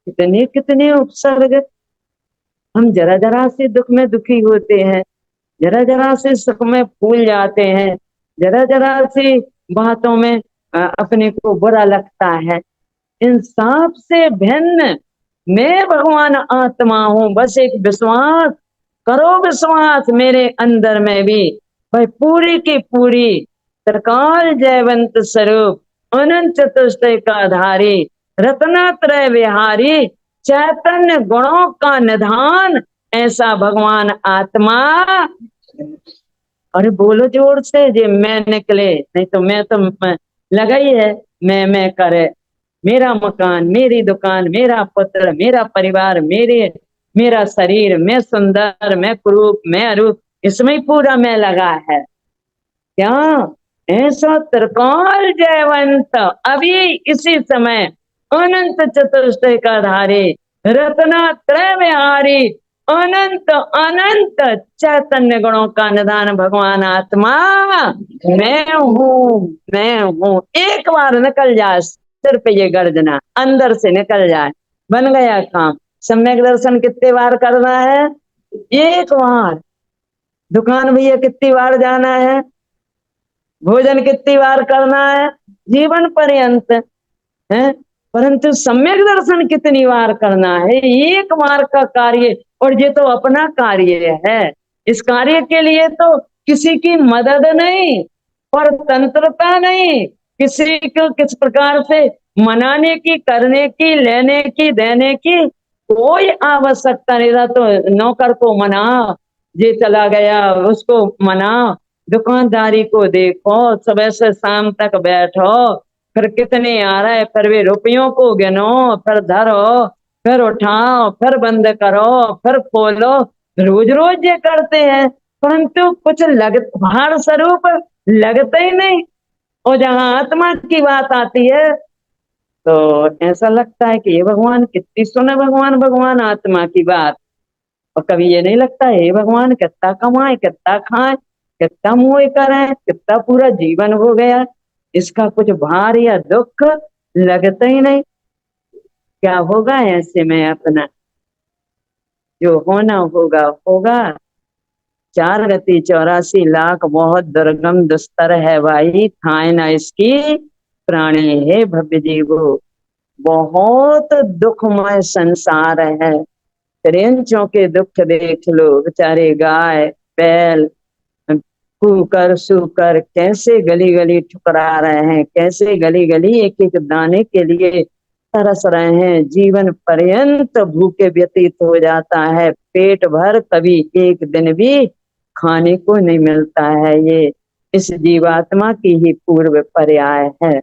कितने कितने उपसर्ग। हम जरा जरा से दुख में दुखी होते हैं, जरा जरा से सुख में फूल जाते हैं, जरा जरा सी बातों में अपने को बुरा लगता है। इन सब से भिन्न मैं भगवान आत्मा हूं। बस एक विश्वास करो, विश्वास मेरे अंदर में भी भाई पूरी की पूरी त्रिकाल जयवंत स्वरूप अनंत चतुष्टय का धारी रत्नात्रय विहारी चैतन्य गुणों का निधान ऐसा भगवान आत्मा। अरे बोलो जोर से, जे मैं निकले, नहीं तो मैं तो लगा ही है मैं करे। मेरा मकान, मेरी दुकान, मेरा पुत्र, मेरा परिवार, मेरा शरीर, मैं सुंदर, मैं कुरूप, मैं अरूप, इसमें पूरा मैं लगा है क्या? ऐसा त्रिकाल जयवंत अभी इसी समय अनंत चतुष्टय का धारी रत्नात्रय विहारी अनंत अनंत चैतन्य गुणों का निधान भगवान आत्मा मैं हूँ, मैं हूँ। एक बार निकल जाए सिर पे ये गर्जना, अंदर से निकल जाए, बन गया काम। सम्यक दर्शन कितने बार करना है? एक बार। दुकान भैया कितनी बार जाना है? भोजन कितनी बार करना है? जीवन पर्यंत है। परंतु सम्यक दर्शन कितनी बार करना है? एक बार का कार्य। और ये तो अपना कार्य है। इस कार्य के लिए तो किसी की मदद नहीं और तंत्रता नहीं, किसी को किस प्रकार से मनाने की, करने की, लेने की, देने की कोई आवश्यकता नहीं। रहा तो नौकर को मना, ये चला गया उसको मना, दुकानदारी को देखो, सुबह से शाम तक बैठो, फिर कितने आ रहे, फिर वे रुपयों को गिनो, फिर धरो, फिर उठाओ, फिर बंद करो, फिर खोलो, रोज रोज ये करते हैं। परंतु कुछ भार स्वरूप लगता ही नहीं। और जहां आत्मा की बात आती है तो ऐसा लगता है कि ये भगवान कितनी सुने, भगवान भगवान आत्मा की बात। और कभी ये नहीं लगता हे भगवान कितना कमाए, कितना खाए, कितना मुँह करें, कितना पूरा जीवन हो गया, इसका कुछ भार या दुख लगता ही नहीं। क्या होगा ऐसे में? अपना जो होना होगा होगा। 4 गति 84 लाख बहुत दुर्गम दुस्तर है भाई, थाए ना इसकी प्राणी है भव्य जीवो। बहुत दुखमय संसार है। रेंचों के दुख देख लो, बेचारे गाय बैल कूकर सूकर कैसे गली गली ठुकरा रहे हैं, कैसे गली गली एक एक दाने के लिए तरस रहे हैं। जीवन पर्यंत भूखे व्यतीत हो जाता है, पेट भर कभी एक दिन भी खाने को नहीं मिलता है। ये इस जीवात्मा की ही पूर्व पर्याय है।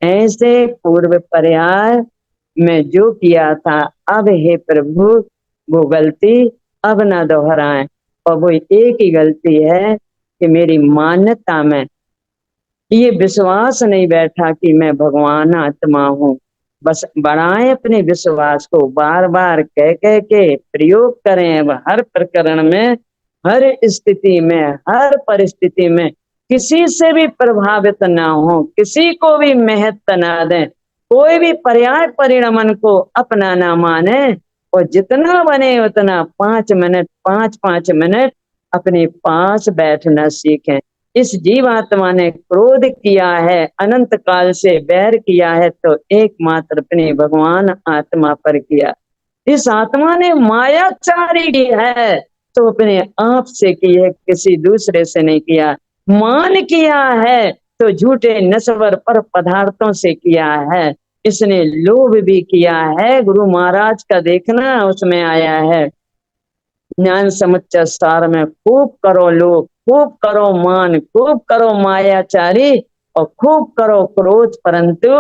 ऐसे पूर्व पर्याय में जो किया था, अब हे प्रभु वो गलती अब ना दोहराएं। और वो एक ही गलती है कि मेरी मान्यता में ये विश्वास नहीं बैठा कि मैं भगवान आत्मा हूँ। बस बढ़ाएं अपने विश्वास को, बार बार कह कह के प्रयोग करें। अब हर प्रकरण में, हर स्थिति में, हर परिस्थिति में किसी से भी प्रभावित ना हो, किसी को भी महत्व ना दें, कोई भी पर्याय परिणमन को अपना ना माने। और जितना बने उतना 5 मिनट 5 मिनट अपने पास बैठना सीखें। इस जीवात्मा ने क्रोध किया है, अनंत काल से बैर किया है, तो एकमात्र अपने भगवान आत्मा पर किया। इस आत्मा ने मायाचारी की है तो अपने आप से की है, किसी दूसरे से नहीं किया। मान किया है तो झूठे नश्वर पर पदार्थों से किया है। इसने लोभ भी किया है, गुरु महाराज का देखना उसमें आया है। ज्ञान समुच्चय सार में खूब करो लोभ, खूब करो मान, खूब करो मायाचारी और खूब करो क्रोध, परंतु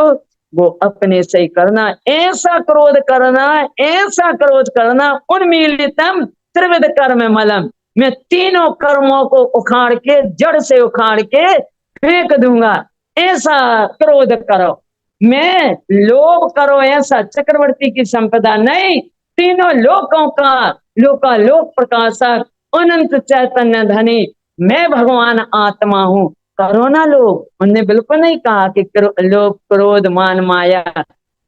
वो अपने से ही करना। ऐसा क्रोध करना, ऐसा क्रोध करना, उन्मीलितम त्रिविध कर्म मलम, मैं तीनों कर्मों को उखाड़ के, जड़ से उखाड़ के फेंक दूंगा। ऐसा क्रोध करो। मैं लोभ करो ऐसा चक्रवर्ती की संपदा नहीं, तीनों लोकों का लोकालोक प्रकाशक अनंत चैतन्य धनी मैं भगवान आत्मा हूँ। करो ना लोग, उनने बिल्कुल नहीं कहा कि लोग क्रोध मान माया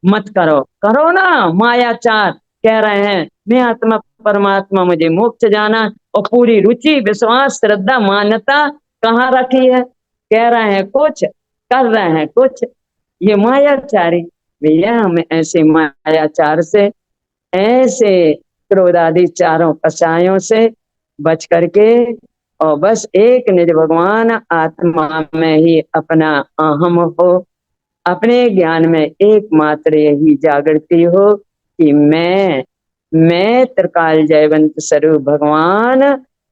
मत करो, करो ना मायाचार। कह रहे हैं मैं आत्मा परमात्मा, मुझे मोक्ष जाना, और पूरी रुचि विश्वास श्रद्धा मान्यता कहाँ रखी है? कह रहे हैं कुछ, कर रहे हैं कुछ। ये मायाचारी भैया, हमें ऐसे मायाचार से, ऐसे क्रोध आदि चारों कषायों से बच करके, और बस एक निज भगवान आत्मा में ही अपना अहम हो, अपने ज्ञान में एकमात्र यही जागृति हो कि मैं त्रिकाल जयवंत स्वरूप भगवान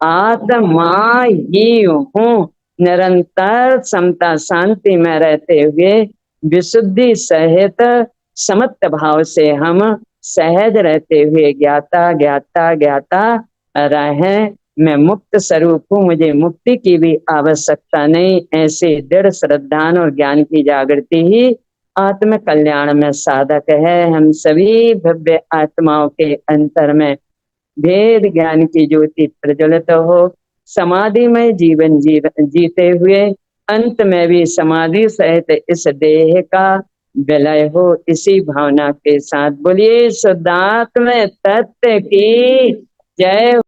आत्मा ही हूँ। निरंतर समता शांति में रहते हुए विशुद्धि सहित समत्व भाव से हम सहज रहते हुए ज्ञाता ज्ञाता ज्ञाता रहें। मैं मुक्त स्वरूप हूँ, मुझे मुक्ति की भी आवश्यकता नहीं। ऐसे दृढ़ श्रद्धा और ज्ञान की जागृति ही आत्म कल्याण में साधक है। हम सभी भव्य आत्माओं के अंतर में भेद ज्ञान की ज्योति प्रज्वलित हो, समाधि में जीवन जीते हुए अंत में भी समाधि सहित इस देह का विलय हो। इसी भावना के साथ बोलिए शुद्धात्म तत्व की जय।